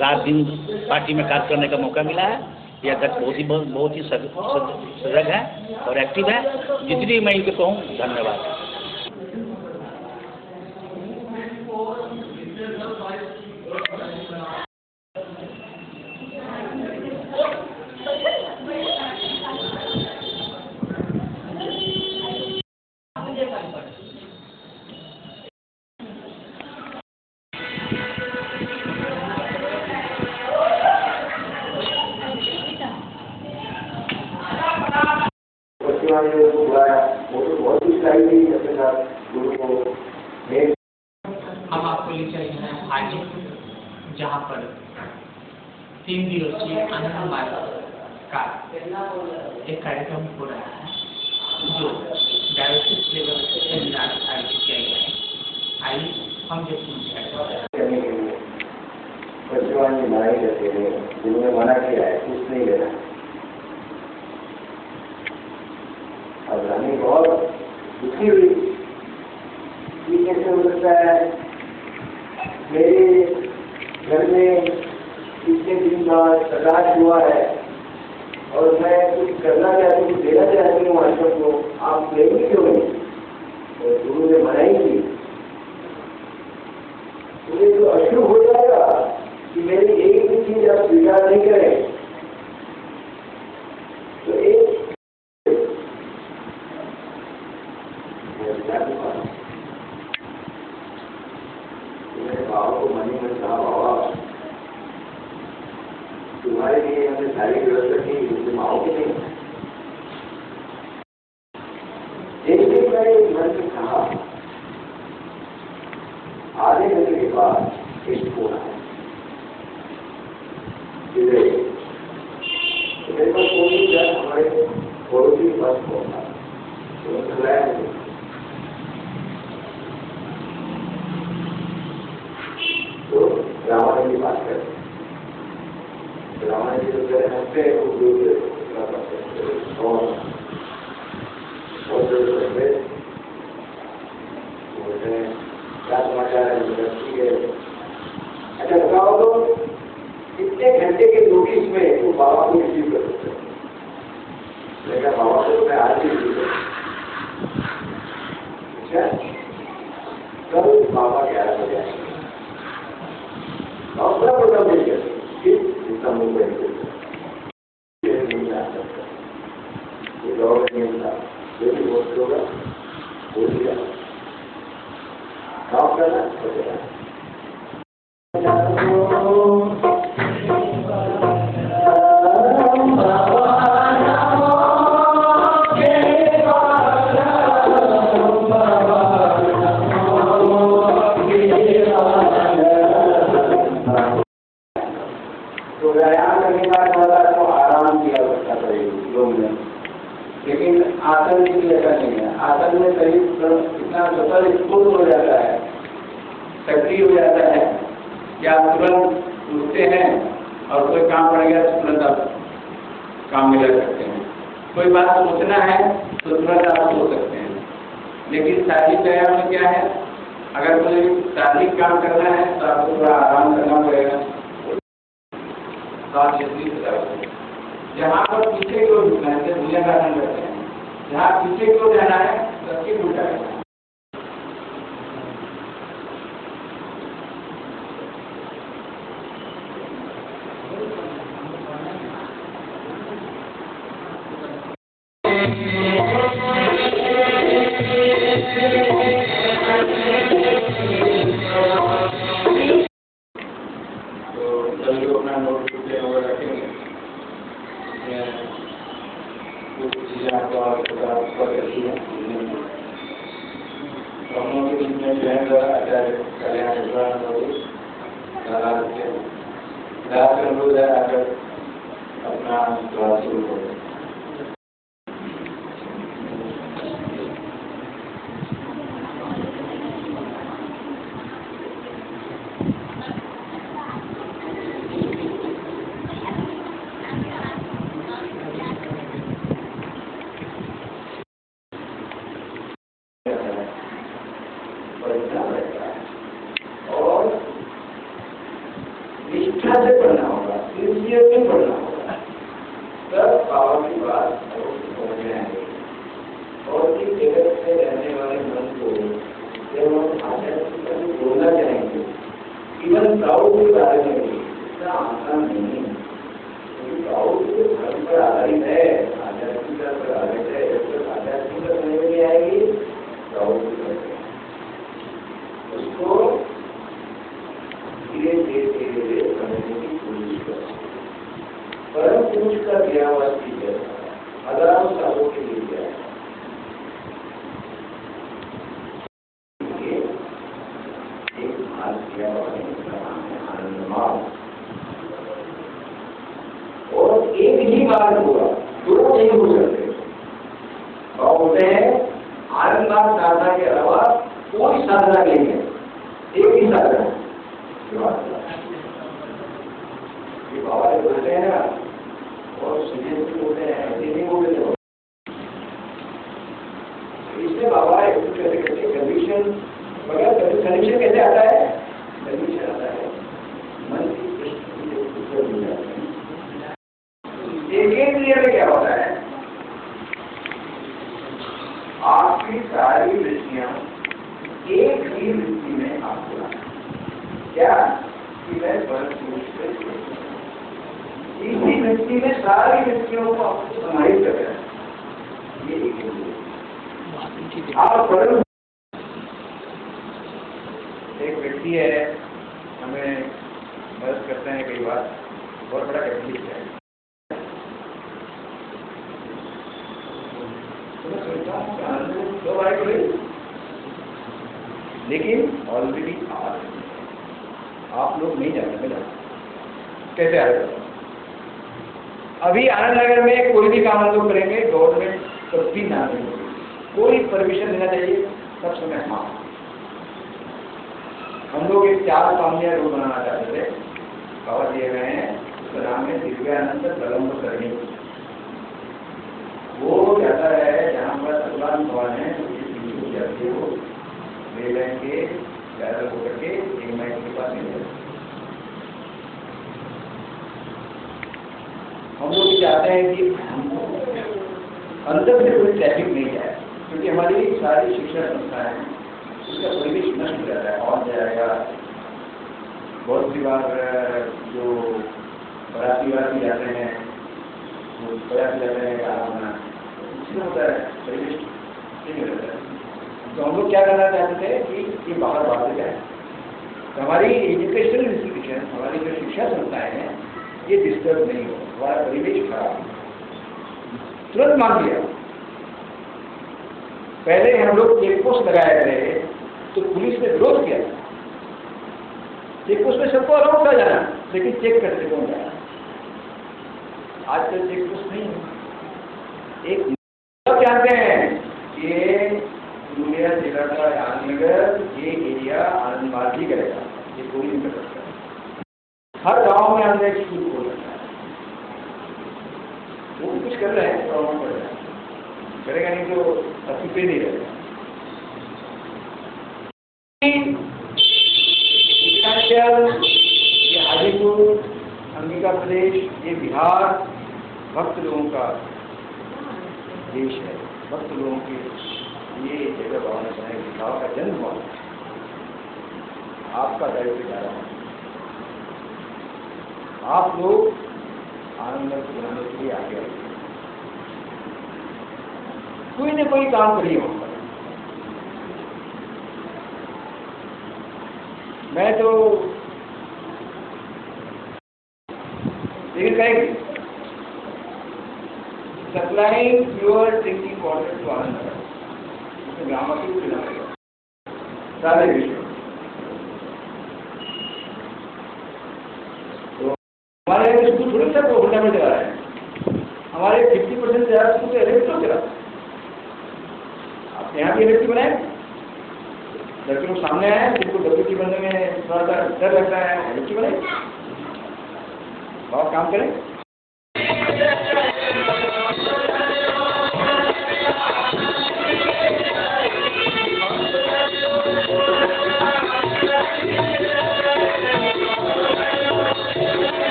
रात दिन पार्टी में कार्य करने का मौका मिला है। यह अध्यक्ष बहुत ही सजग है और एक्टिव है। जितनी मैं इनको कहूँ धन्यवाद। हम आपको ले चले हैं आज, जहाँ पर 3 दिवसीय आनंद मार्ग का एक कार्यक्रम हो रहा है, जो डायरेक्टिव लेवल सेमिनार आयोजित किया गया है। आइए हम जब मनाई जाती है, जिन्होंने मना किया है कुछ नहीं लेना। अब रानी बहुत दुखी हुई कि कैसे हो सकता है मेरे घर में इतने दिन बाद प्रकाश हुआ है और मैं कुछ करना चाहती हूँ, कुछ देना चाहती हूँ आश्रम को, आप लेंगे क्यों नहीं? और गुरु ने मनाई की मुझे तो अशुभ हो जाएगा कि मेरी एक भी चीज आप स्वीकार नहीं करें। तो एक मेरे बाबा को मनी में कहा, बाबा तुम्हारे लिए हमने सारी व्यवस्था की, तुम आओगे नहीं? एक दिन मैंने मन में कहा, आधे घंटे के बाद एक फोन आया, मेरे पास फोन नहीं था, हमारे पड़ोसी के पास फोन था, तो बुलाया मुझे। तो रामायण की बात करते, रामायण जी तो कह हंसते हैं, वो बोलते हैं क्या समाचार है? ठीक है। अच्छा बताओ तो कितने घंटे के नोटिस में वो बाबा को रिसीव कर सकते हैं? मैंने कहा बाबा को मैं आज ही रिसीव कर। अच्छा कल बाबा 11 बजे आएंगे और बड़ा प्रोग्राम नहीं कर सकते, जितना मुंबई नहीं आ सकता, ये दौड़ नहीं मिलता, जो भी वोट होगा हो दिया काम करना पड़ेगा। तो व्यायाम करने के बाद तो आराम की आवश्यकता पड़ेगी योग में, लेकिन आसन की ऐसा नहीं है। आसन में शरीर इतना सफल स्फूर्त हो जाता है, सक्रिय हो जाता है कि आप तुरंत उठते हैं और कोई काम पड़ गया तो तुरंत आप काम में लग सकते हैं। कोई बात सोचना है तो तुरंत आप सोच सकते हैं। लेकिन शारीरिक व्यायाम में क्या है, अगर कोई शारीरिक काम करना है तो आपको थोड़ा आराम करना पड़ेगा। जहाँ पर पीछे की ओर झुकना है, भुजा का आसन करते हैं, जहाँ पीछे की ओर जाना है सबकी उल्टा करना है। अपना नोट रखेंगे, कुछ चीज़ें आपको करती है। हम लोग के बीच में जो है आचार्य कल्याण आकर अपना क्लास शुरू करें। और निष्ठा से पढ़ना होगा, सिंसियरली पढ़ना होगा। भौतिक जगत से रहने वाले मन को जब हम आध्यात्मिकता से जोड़ना चाहेंगे, इवन प्राउड के बारे में भी इतना आसान नहीं है, क्योंकि प्राउड धर्म पर आधारित है, आध्यात्मिकता पर आधारित है। जब तक आध्यात्मिकता समझ में नहीं आएगी, प्राउड उसको धीरे धीरे समझने की कोशिश करें। परम पुरुष का दिया हुआ टीचर हजारों सालों के लिए दिया है। एक मार्ग दिया हुआ है, उसका नाम है आनंद मार्ग। और एक ही मार्ग होगा, दो नहीं हो सकते। और बोलते हैं आनंद मार्ग साधना के अलावा कोई साधना नहीं है, एक ही साधना है। ये बाबा जो बोलते हैं ना, और सीरियस बोलते हैं, ऐसे नहीं बोलते हो। इसमें बाबा कैसे कहते कंडीशन मगर कंडीशन कैसे आता है? कंडीशन आता है मन की दृष्टि से उत्तर मिल जाते हैं। एक क्रिया में क्या होता है? आपकी सारी दृष्टियां एक ही वृत्ति में आपको लाना क्या कि मैं परम पुरुष से इसी व्यक्ति में सारी व्यक्तियों को आपको समाहित कर रहा है। ये आप परम एक व्यक्ति है, हमें मदद करते हैं कई बार, बहुत बड़ा तकलीफ है। लेकिन ऑलरेडी आप लोग नहीं जानते कैसे आएगा। अभी आनंद नगर में कोई भी काम हम लोग करेंगे, गवर्नमेंट कभी ना देगी, कोई परमिशन देना चाहिए सब समय हाँ। हम लोग एक 4 सामने रोड बनाना चाहते थे, बाबा दिए गए हैं, उसका नाम है दिव्यानंद प्रलंब करनी। वो कहता है जहाँ पर अखबार भवन है जाती हो ले लेंगे पैदल होकर के 1 महीने के बाद नहीं जाए। हम लोग चाहते हैं कि अंदर से कोई ट्रैफिक नहीं जाए, क्योंकि हमारी सारी शिक्षा संस्थाएं उसका परिवेश नष्ट हो जाता है और जाएगा। बहुत सी बार जो बराती जाते हैं, वो बराती जाते हैं इसमें होता है परिवेश नहीं रहता है। तो हम लोग क्या करना चाहते थे कि ये बाहर भागते जाए। तो हमारी एजुकेशनल इंस्टीट्यूशन, हमारी जो शिक्षा संस्थाएं हैं, ये डिस्टर्ब नहीं हो, हमारा परिवेश खराब तुरंत मान लिया। पहले हम लोग चेक पोस्ट लगाए थे तो पुलिस ने विरोध किया। चेक पोस्ट में सबको अलाउड कर जाना, लेकिन चेक करते कौन जाना। आजकल चेक पोस्ट नहीं है। एक सब जानते हैं ये दुनिया जिला का आनंदनगर, ये एरिया आनंद मार्ग ही करेगा, ये कोई नहीं कर सकता। हर गांव में हमने एक स्कूल खोल रखा है, वो कुछ कर रहे हैं, प्रॉब्लम कर रहे हैं, करेगा नहीं तो अस्तित्व नहीं रहेगा। ये हाजीपुर, अंबिका प्रदेश, ये बिहार भक्त लोगों का देश है। भक्त लोगों के ये जगह बाबा ने बनाई, बाबा का जन्म हुआ, आपका दायित्व जा रहा है। आप लोग आनंद को बनाने के लिए आगे आए, कोई न कोई काम करिए। मैं तो लेकिन कहेंगे supplying pure drinking water to Anand Gram की पीना पड़ेगा सारे विश्व। तो हमारे स्कूल थोड़ी सा को होंडा में चला रहे हैं, हमारे 50% से ज़्यादा स्कूल इलेक्ट्रिक चला। आप यहाँ भी इलेक्ट्रिक बनाए, लड़के लोग सामने आए जिनको डब्ल्यूटी बनने में थोड़ा सा डर लगता है, इलेक्ट्रिक बनाए, बहुत काम करें।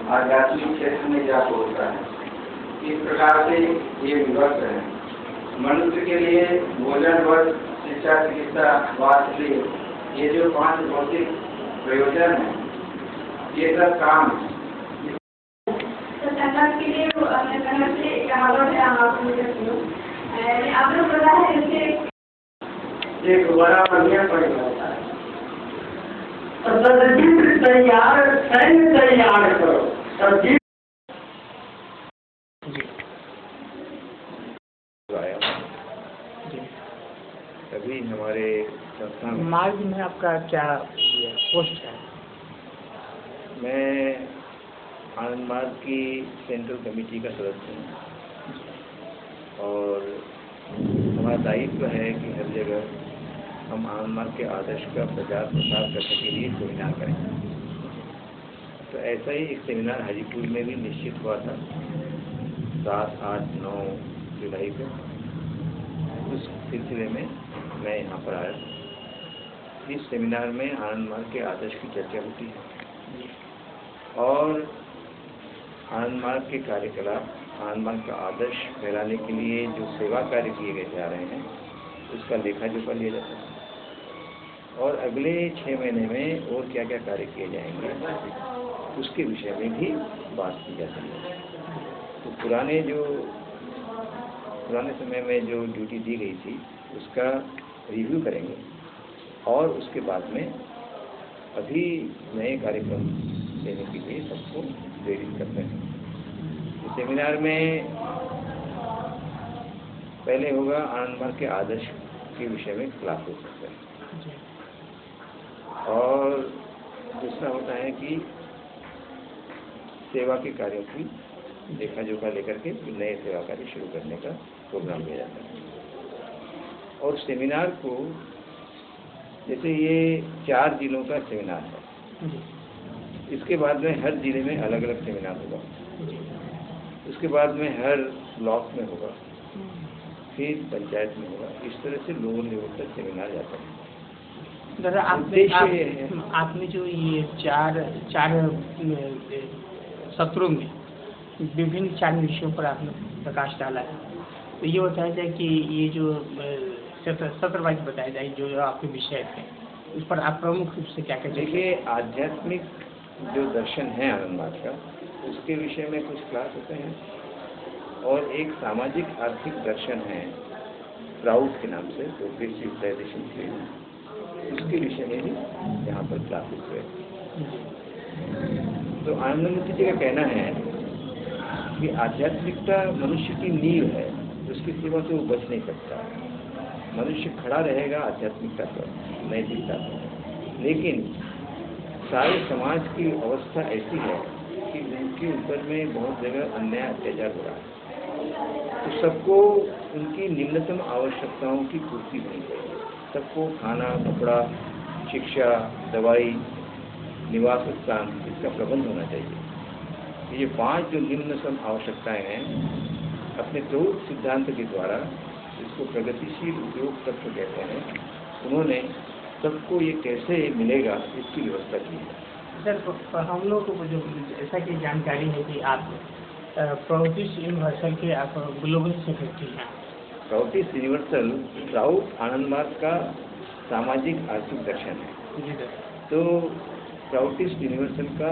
आध्यात्मिक क्षेत्र में जा पहुँचता है। इस प्रकार से ये विभक्त है। मनुष्य के लिए भोजन, वस्त्र, शिक्षा, चिकित्सा, वास्तव्य, ये जो 5 भौतिक प्रयोजन है, ये सब काम है। के लिए से कहावत है, आप लोग पता है इससे एक बड़ा बढ़िया परिभाषा है। तैयार सैन्य तैयार करो। अभी हमारे संस्था मार्ग में आपका क्या पोस्ट है? मैं आनंद मार्ग की सेंट्रल कमेटी का सदस्य हूँ और हमारा दायित्व है कि हर जगह हम आनंद मार्ग के आदर्श का प्रचार प्रसार करने के लिए सेमिनार करें। तो ऐसा ही एक सेमिनार हाजीपुर में भी निश्चित हुआ था 7, 8, 9 जुलाई को। उस सिलसिले में मैं यहाँ पर आया। इस सेमिनार में आनंद मार्ग के आदर्श की चर्चा होती है और आनंद मार्ग के कार्यकलाप, आनंद मार्ग का आदर्श फैलाने के लिए जो सेवा कार्य किए गए जा रहे हैं उसका लेखा जोखा लिया जाता है और अगले 6 महीने में और क्या क्या कार्य किए जाएंगे उसके विषय में भी बात की जाती है। तो पुराने समय में जो ड्यूटी दी गई थी उसका रिव्यू करेंगे और उसके बाद में अभी नए कार्यक्रम देने के लिए सबको प्रेरित करते हैं। इस सेमिनार में पहले होगा आनंद मार्ग के आदर्श के विषय में क्लास हो सकता है और दूसरा होता है कि सेवा के कार्यों की देखा जोखा लेकर के नए सेवा कार्य शुरू करने का प्रोग्राम लिया जाता है। और सेमिनार को जैसे ये 4 जिलों का सेमिनार है, इसके बाद में हर जिले में अलग अलग सेमिनार होगा, उसके बाद में हर ब्लॉक में होगा, फिर पंचायत में होगा। इस तरह से लोअर लेवल तक सेमिनार जाता है। दादा आपने जो ये चार सत्रों में विभिन्न 4 विषयों पर आपने प्रकाश डाला है, तो ये बताया जाए कि ये जो सत्र वाइज बताया जाए जो आपके विषय थे उस पर आप प्रमुख रूप से क्या कहते हैं? देखिए, आध्यात्मिक जो दर्शन है आनंद मार्ग का उसके विषय में कुछ क्लास होते हैं और एक सामाजिक आर्थिक दर्शन है प्राउड के नाम से, प्रोग्रेसिव ट्रेडिशन के, उसके विषय में भी यहाँ पर क्लासेस हुए। तो आनंदमूर्ति जी का कहना है कि आध्यात्मिकता मनुष्य की नींव है, उसकी सीमा से वो बच नहीं सकता। मनुष्य खड़ा रहेगा आध्यात्मिकता पर, नैतिकता पर, लेकिन सारे समाज की अवस्था ऐसी है कि उनके ऊपर में बहुत जगह अन्याय अत्याचार हो रहा है। तो सबको उनकी निम्नतम आवश्यकताओं की पूर्ति होनी चाहिए। सबको खाना, कपड़ा, शिक्षा, दवाई, निवास स्थान, इसका प्रबंध होना चाहिए। ये 5 जो निम्नतम आवश्यकताएं हैं, अपने प्रौढ़ सिद्धांत के द्वारा इसको प्रगतिशील उद्योग तत्व कहते हैं, उन्होंने सबको ये कैसे मिलेगा इसकी व्यवस्था की है। सर, हम लोग को जो ऐसा की जानकारी है कि आप प्राउटिस यूनिवर्सल के आप ग्लोबल सेक्रेटरी हैं। प्राउटिस यूनिवर्सल प्राउड आनंद मार्ग का सामाजिक आर्थिक दर्शन है। जी सर। तो प्राउटिस यूनिवर्सल का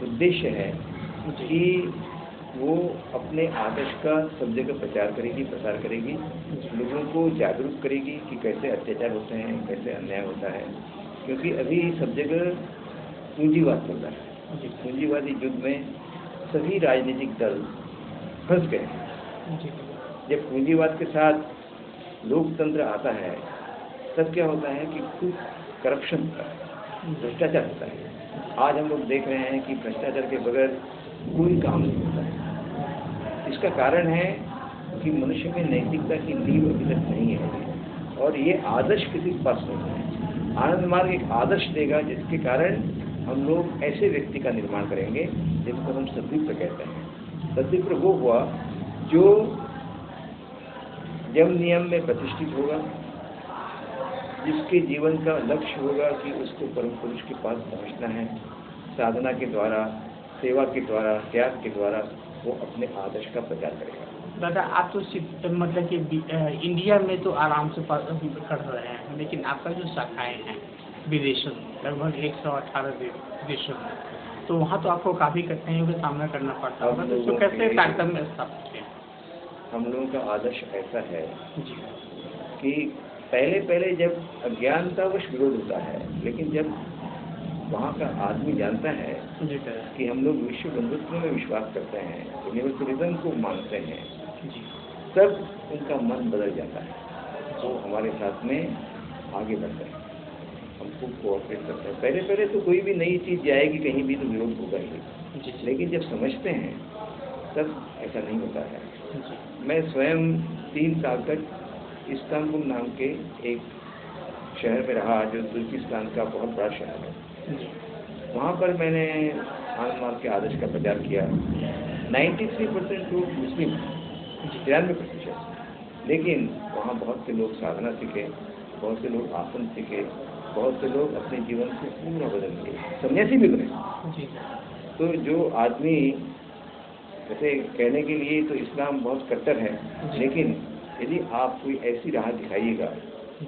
उद्देश्य है कि वो अपने आदर्श का सब जगह प्रचार करेगी, प्रसार करेगी, लोगों को जागरूक करेगी कि कैसे अत्याचार होते हैं, कैसे अन्याय होता है। क्योंकि अभी सब जगह पूंजीवाद चल रहा है। पूंजीवादी युग में सभी राजनीतिक दल फंस गए हैं। जब पूंजीवाद के साथ लोकतंत्र आता है तब क्या होता है कि खूब करप्शन होता है, भ्रष्टाचार होता है। आज हम लोग देख रहे हैं कि भ्रष्टाचार के बगैर कोई काम नहीं होता है। इसका कारण है कि मनुष्य में नैतिकता की नींव अभी तक नहीं है और ये आदर्श किसी के पास नहीं है। आनंद मार्ग एक आदर्श देगा जिसके कारण हम लोग ऐसे व्यक्ति का निर्माण करेंगे जिसको हम सद्विप्र कहते हैं। सद्विप्र वो हुआ जो यम नियम में प्रतिष्ठित होगा, जिसके जीवन का लक्ष्य होगा कि उसको परम पुरुष के पास पहुंचना है, साधना के द्वारा सेवा के द्वारा, त्याग के द्वारा वो अपने आदर्श का प्रचार करेगा। दादा आप तो मतलब कि इंडिया में तो आराम से कर रहे हैं, लेकिन आपका जो शाखाएँ हैं विदेशों में, लगभग 118 देशों में, तो वहाँ तो आपको काफ़ी कठिनाइयों का सामना करना पड़ता होगा, तो इसको कैसे कार्यक्रम में स्थापित किया? हम लोगों का आदर्श ऐसा है कि पहले जब अज्ञानतावश विरोध होता है, लेकिन जब वहाँ का आदमी जानता है कि हम लोग विश्व बंधुत्व में विश्वास करते हैं, यूनिवर्सलिज्म को मानते हैं, तब उनका मन बदल जाता है, वो हमारे साथ में आगे बढ़ते हैं, हमको कोऑपरेट करते हैं। पहले तो कोई भी नई चीज़ जाएगी कहीं भी तो विरोध होगा ही, लेकिन जब समझते हैं तब ऐसा नहीं होता है। मैं स्वयं 3 साल तक इस्तांबुल नाम के एक शहर में रहा, जो तुर्किस्तान का बहुत बड़ा शहर है। वहाँ पर मैंने आनंद मार्ग के आदर्श का प्रचार किया। 93% लोग मुस्लिम, 93%, लेकिन वहाँ बहुत से लोग साधना सीखे, बहुत से लोग आसन सीखे, बहुत से लोग अपने जीवन को पूरा बदल लिए, सन्यासी भी बने। तो जो आदमी, जैसे कहने के लिए तो इस्लाम बहुत कट्टर है, लेकिन यदि आप कोई ऐसी राह दिखाइएगा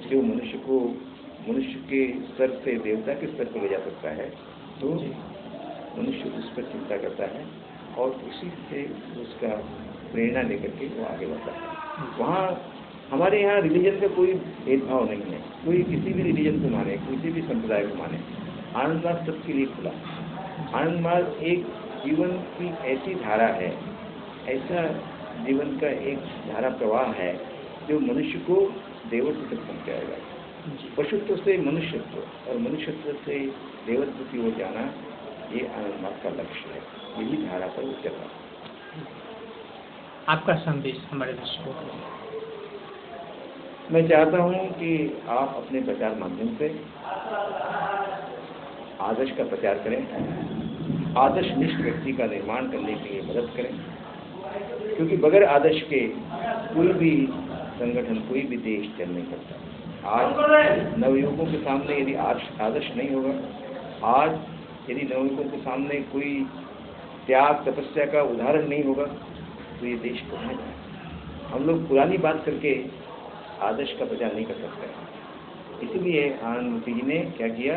जो मनुष्य के स्तर से देवता के स्तर पर ले जा सकता है, तो मनुष्य उस पर चिंता करता है और उसी से उसका प्रेरणा लेकर के वो आगे बढ़ता है। वहाँ हमारे यहाँ रिलीजन का कोई भेदभाव नहीं है, कोई किसी भी रिलीजन को माने, किसी भी संप्रदाय को माने। आनंद मार्ग सबके लिए खुला। आनंद मार्ग एक जीवन की ऐसी धारा है, ऐसा जीवन का एक धारा प्रवाह है जो मनुष्य को देवत्व तक पहुँचाएगा, पशुत्व से मनुष्यत्व और मनुष्यत्व से देवत्व की ओर जाना, ये आनंद मार्ग का लक्ष्य है। यही धारा पर वो चल रहा है। आपका संदेश हमारे दर्शकों को? मैं चाहता हूँ कि आप अपने प्रचार माध्यम से आदर्श का प्रचार करें, आदर्शनिष्ठ व्यक्ति का निर्माण करने के लिए मदद करें, क्योंकि बगैर आदर्श के कोई भी संगठन, कोई भी देश चल नहीं सकता। आज नवयुवकों के सामने यदि आदर्श नहीं होगा, आज यदि नवयुवकों के सामने कोई त्याग तपस्या का उदाहरण नहीं होगा, तो ये देश कहाँ जाए। हम लोग पुरानी बात करके आदर्श का प्रचार नहीं कर सकते। इसीलिए आनंदमूर्ति जी ने क्या किया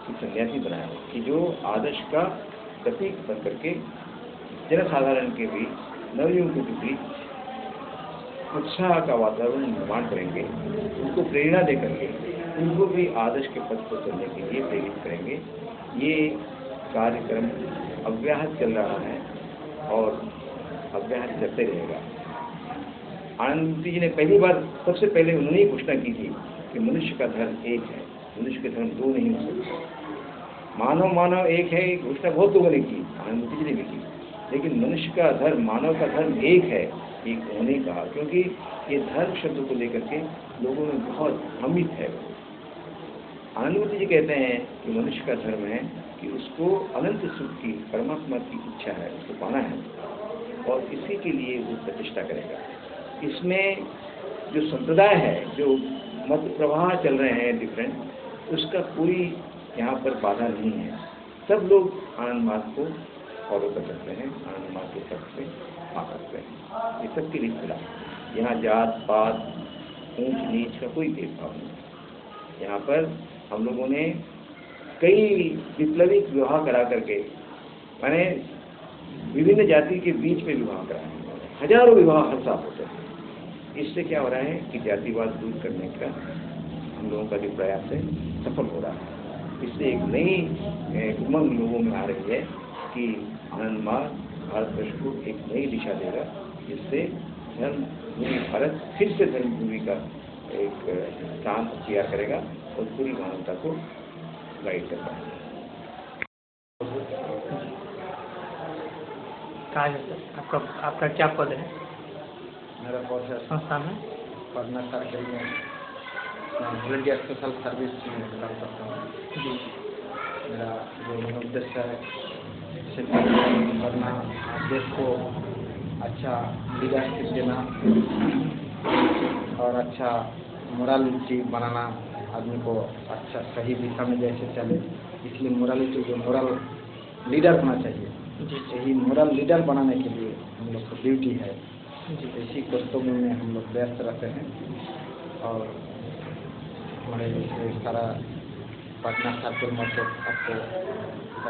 कि सन्यासी बनाया, कि जो आदर्श का प्रतीक बन करके जनसाधारण के बीच, नवयुवकों के बीच उत्साह का वातावरण निर्माण करेंगे, उनको प्रेरणा दे करके उनको भी आदर्श के पथ पर चलने के लिए प्रेरित करेंगे। ये कार्यक्रम अव्याहत चल रहा है और अव्याहत चलते रहेगा। आनंदमूर्ति जी ने पहली बार, सबसे पहले उन्होंने ही घोषणा की थी कि मनुष्य का धर्म एक है, मनुष्य के धर्म दो नहीं हो सकते। मानव एक है, घोषणा बहुत लोगों ने की, आनंदमूर्ति जी ने भी की, लेकिन मनुष्य का धर्म, मानव का धर्म एक है, एक उन्होंने ही कहा, क्योंकि ये धर्म शब्द को लेकर के लोगों में बहुत भ्रमित है। आनंदमूर्ति जी कहते हैं कि मनुष्य का धर्म है कि उसको अनंत सुख की, परमात्मा की इच्छा है, उसको पाना है और इसी के लिए वो प्रतिष्ठा करेगा। इसमें जो संप्रदाय है, जो मत प्रवाह चल रहे हैं डिफरेंट, उसका कोई यहाँ पर बाधा नहीं है। सब लोग आनंद मार्ग को फॉलो कर सकते हैं, आनंद मार्ग के पथ से आ सकते हैं। ये सबके लिए खुला। यहाँ जात पात, ऊंच नीच का कोई भेदभाव नहीं। यहाँ पर हम लोगों ने कई विप्लवी विवाह करा करके, मैंने विभिन्न जाति के बीच में विवाह कराए, हजारों विवाह हर साल होते हैं। इससे क्या हो रहा है कि जातिवाद दूर करने का हम लोगों का जो प्रयास है सफल हो रहा है। इससे एक नई उमंग लोगों में आ रही है कि आनंद मार्ग भारतवर्ष को एक नई दिशा देगा, जिससे धर्मभूमि भारत फिर से धर्मभूमि का एक स्थान तैयार करेगा और पूरी मानवता को गाइड कर पाएगा। आपका क्या पद है? मेरा पद है संस्था में पढ़ना सर्कल में वॉलंटियर सोशल सर्विस में काम करता हूँ जी। मेरा जो उद्देश्य है शिक्षा करना, देश को अच्छा लीडरशिप देना और अच्छा मोरालिटी बनाना, आदमी को अच्छा सही दिशा में जैसे चले, इसलिए मोरालिटी जो मोरल लीडर होना चाहिए यही मोरल लीडर बनाने के लिए हम लोग को ड्यूटी है। इसी कर्तव्य में हम लोग व्यस्त रहते हैं। और हमारे जैसे सारा पटना सर्कल मतलब आपको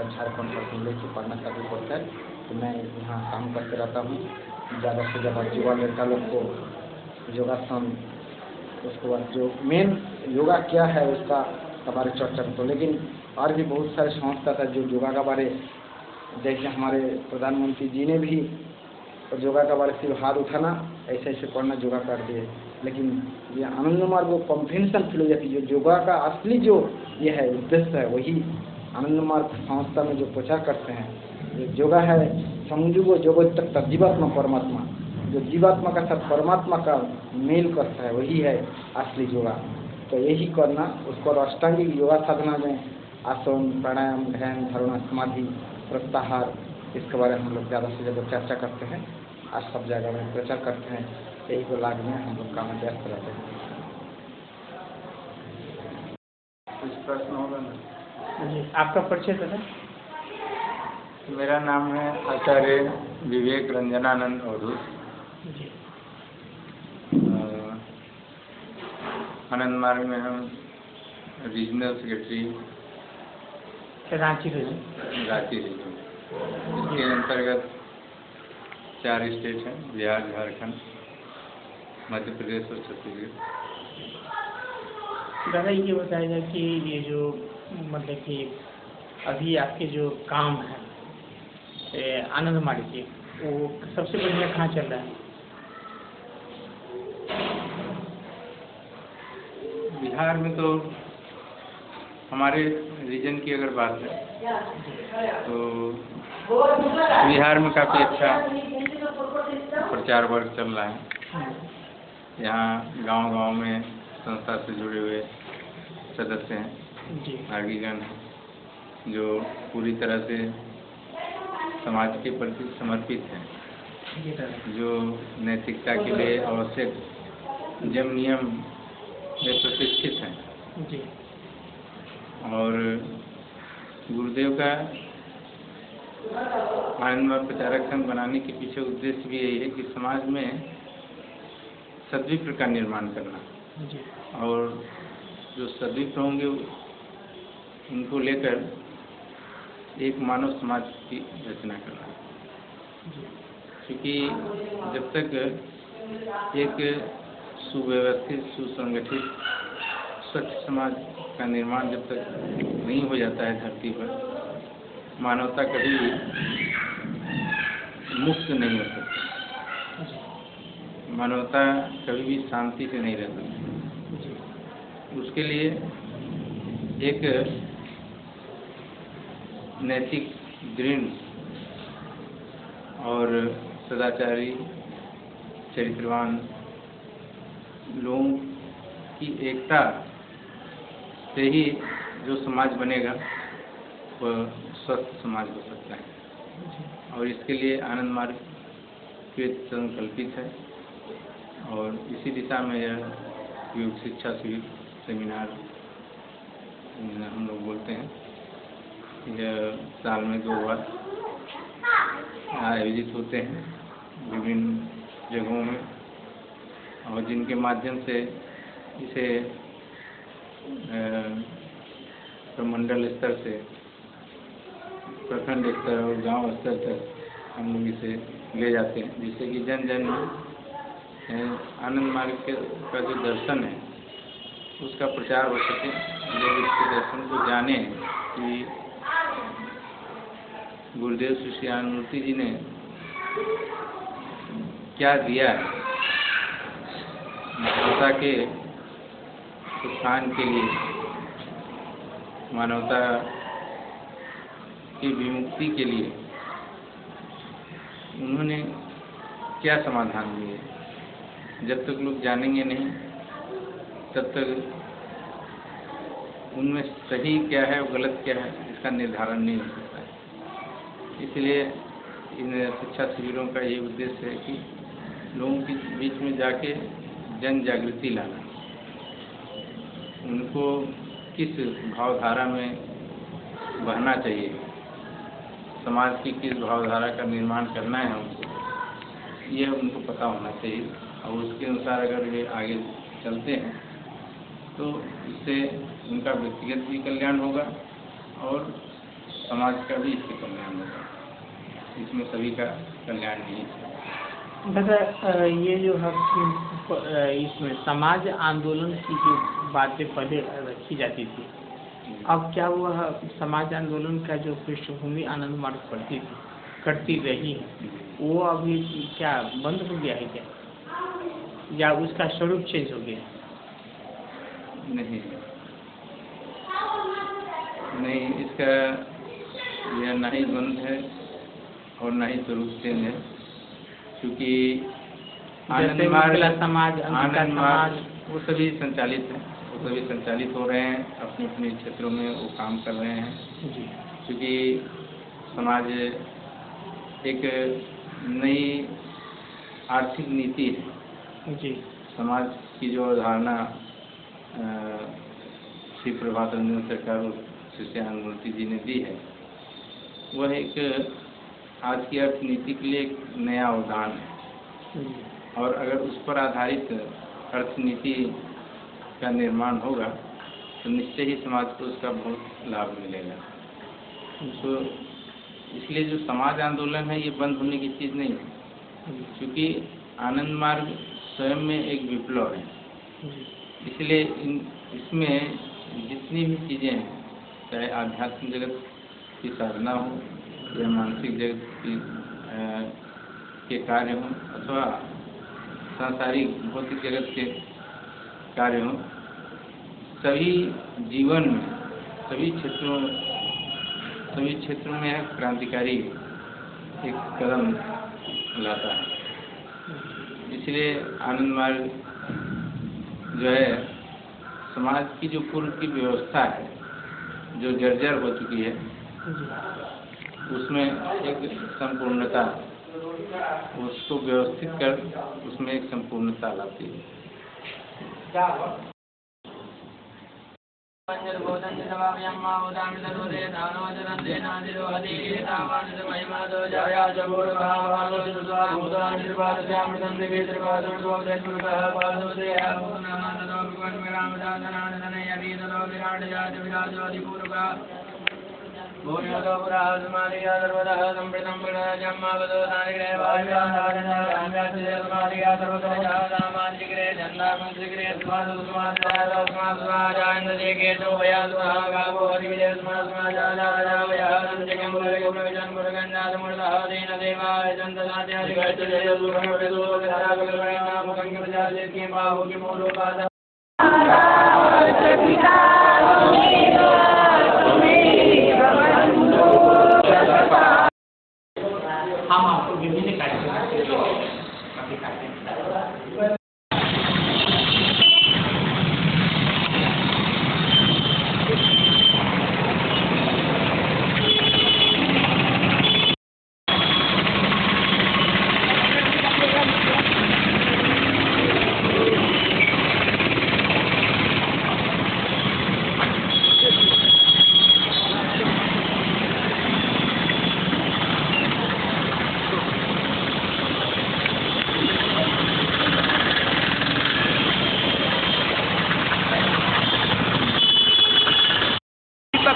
झारखंड सर्कल लेके पटना सर्कल पड़ता है, तो मैं यहाँ काम करते रहता हूँ। ज़्यादा से ज़्यादा युवा लड़का लोग को योगासन, उसके बाद जो मेन योगा क्या है उसका हमारे चर्चा करते हैं। लेकिन और भी बहुत सारे संस्था था जो योगा का बारे, जैसे हमारे प्रधानमंत्री जी ने भी योगा का बारे सिर्फ हाथ उठाना ऐसे ऐसे पढ़ना योगा कर दिए। लेकिन ये आनंद मार्ग वो कन्वेंशन फिलोसफी जो योगा का असली जो ये है उद्देश्य है, वही आनंद मार्ग संस्था में जो प्रचार करते हैं। ये योगा है समझुगो जोगो तक जीवात्मा परमात्मा, जो जीवात्मा का साथ परमात्मा का मेल करता है वही है असली योगा। तो यही करना, उसको अष्टांगिक योगा साधना में आसन, प्राणायाम, ध्यान, धारणा, समाधि, प्रत्याहार, इसके बारे में हम लोग ज़्यादा से ज़्यादा चर्चा करते हैं। आज सब जगह में प्रचार करते हैं। यही को लाभ में हम लोग काम में व्यस्त रहते हैं। कुछ प्रश्न होगा ना? जी, आपका परिचय दादा? मेरा नाम है आचार्य विवेक रंजनानंद अवधूत। जी। आनंद मार्ग में हम regional secretary Ranchi region. Ranchi region, इसके अंतर्गत 4 स्टेट हैं, बिहार, झारखंड, मध्य प्रदेश और छत्तीसगढ़। दादा ये बताइएगा कि ये जो मतलब कि अभी आपके जो काम है आनंद मार्ग के, वो सबसे बढ़िया कहाँ चल रहा है? बिहार में तो हमारे रीजन की अगर बात है तो बिहार में काफ़ी अच्छा प्रचार वर्क चल रहा है। यहाँ गांव-गांव में संस्था से जुड़े हुए सदस्य हैं, मार्गीगण हैं, जो पूरी तरह से समाज के प्रति समर्पित हैं, जो नैतिकता के लिए आवश्यक जम नियम में प्रतिष्ठित हैं। और गुरुदेव का आनंद मार्ग प्रचारक संघ बनाने के पीछे उद्देश्य भी यही है कि समाज में सद्विप्र का निर्माण करना, और जो सद्विप्र होंगे उनको लेकर एक मानव समाज की रचना करना। क्योंकि जब तक एक सुव्यवस्थित, सुसंगठित, स्वच्छ समाज का निर्माण जब तक नहीं हो जाता है धरती पर, मानवता कभी मुक्त नहीं हो सकती, मानवता कभी भी शांति से नहीं रह सकती। उसके लिए एक नैतिक, दृढ़ और सदाचारी, चरित्रवान लोगों की एकता से ही जो समाज बनेगा वह स्वस्थ समाज हो सकता है। और इसके लिए आनंद मार्ग संकल्पित है, और इसी दिशा में यह योग शिक्षा शिविर, सेमिनार हम लोग बोलते हैं, यह साल में 2 बार आयोजित होते हैं विभिन्न जगहों में, और जिनके माध्यम से इसे प्रमंडल स्तर से प्रखंड स्तर और गांव स्तर तक हम लोग इसे ले जाते हैं, जिससे कि जन जन में आनंद मार्ग का जो दर्शन है उसका प्रचार हो सके, लोग इसके दर्शन को जाने कि गुरुदेव श्री श्याममूर्ति जी ने क्या दिया है मानवता के उत्थान के लिए, मानवता की विमुक्ति के लिए उन्होंने क्या समाधान दिए। जब तक लोग जानेंगे नहीं तब तक उनमें सही क्या है और गलत क्या है इसका निर्धारण नहीं हो सकता है। इसलिए इन शिक्षा शिविरों का ये उद्देश्य है कि लोगों के बीच में जाके जन जागृति लाना, उनको किस भावधारा में बहना चाहिए समाज की किस भावधारा का निर्माण करना है उनको, ये उनको पता होना चाहिए। और उसके अनुसार अगर वे आगे चलते हैं तो इससे उनका व्यक्तिगत भी कल्याण होगा और समाज का भी इससे कल्याण होगा। इसमें सभी का कल्याण नहीं है। दादा, ये जो है इसमें समाज आंदोलन की जो बातें पहले रखी जाती थी, अब क्या वह समाज आंदोलन का जो पृष्ठभूमि आनंद मार्ग करती रही है, वो अभी क्या बंद हो गया है क्या, या उसका स्वरूप चेंज हो गया? नहीं, इसका यह ना ही बंद है और ना ही स्वरूप चेंज है, क्योंकि आनंद मार्ग वो सभी संचालित हैं, वो सभी संचालित हो रहे हैं, अपने अपने क्षेत्रों में वो काम कर रहे हैं। क्योंकि समाज एक नई आर्थिक नीति है जी। समाज की जो अवधारणा श्री प्रभात रंजन सरकार और श्री श्याम मूर्ति जी ने दी है, वह एक आज की अर्थनीति के लिए एक नया अवदान है। और अगर उस पर आधारित अर्थनीति का निर्माण होगा तो निश्चय ही समाज को उसका बहुत लाभ मिलेगा। तो इसलिए जो समाज आंदोलन है ये बंद होने की चीज़ नहीं है, क्योंकि आनंद मार्ग स्वयं में एक विप्लव है। इसलिए इसमें जितनी भी चीज़ें हैं, चाहे आध्यात्मिक जगत की साधना हो या मानसिक जगत की के कार्य हों अथवा सांसारिक भौतिक जगत के कार्य हों, सभी जीवन में सभी क्षेत्रों में क्रांतिकारी एक कदम लाता है। इसलिए आनंद मार्ग जो है समाज की जो पूर्व की व्यवस्था है जो जर्जर हो चुकी है, उसमें एक संपूर्णता, उसको व्यवस्थित कर उसमें एक संपूर्णता लाती है। हम आपको विभिन्न कार्यक्रमों के दिखाते हैं।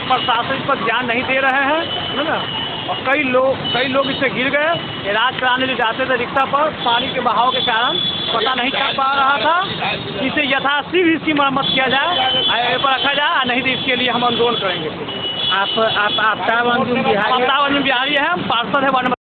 प्रशासन इस पर ध्यान नहीं दे रहे हैं, है ना। और कई लोग इससे गिर गए। इलाज कराने जो जाते थे रिक्शा पर, पानी के बहाव के कारण पता नहीं चल पा रहा था। इसे यथाशीघ्र इसकी मरम्मत किया जाए, पर रखा जाए, नहीं तो इसके लिए हम आंदोलन करेंगे। आप आफ्ताब अंजुम बिहारी हैं, पार्षद है वार्ड नंबर।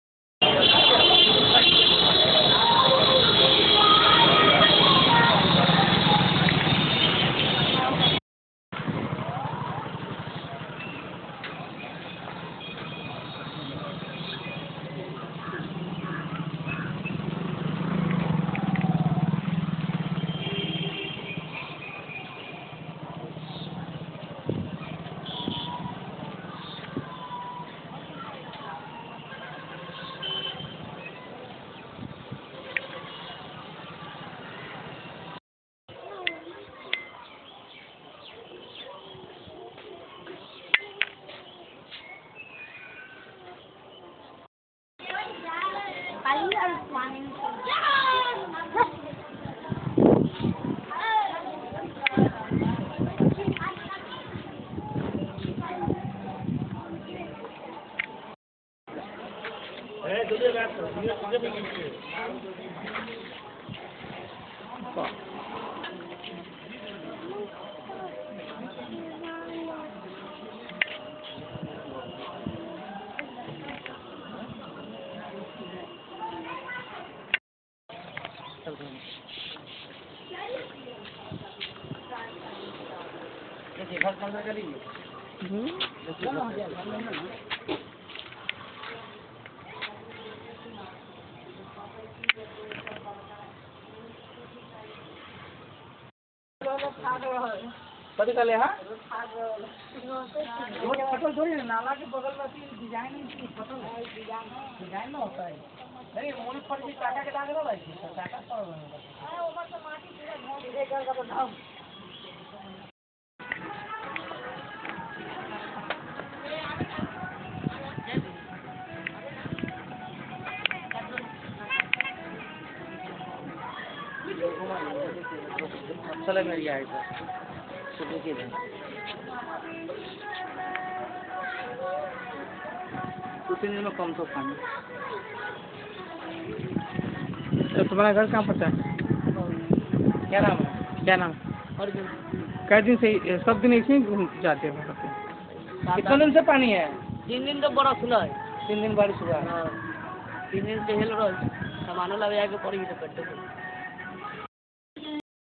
कभी कल यहाँ पटल थोड़ी है, नाला के बगल में डिजाइन डिजाइन ना होता है। नहीं मूल पर भी टाटा के दाग रहा है, टाटा पर चले मेरी आई सर देखिए दो तीन दिन में कम तो पानी। तो तुम्हारा घर कहाँ पड़ता है? क्या नाम है? क्या नाम? कई दिन से सब दिन इसमें घूम जाते हैं? कितने दिन से पानी है? 3 दिन तो बरस है। 3 दिन बारिश हुआ है। 3 दिन से हेल रहा है, सामानो लगे आके पड़ी तो कट्टे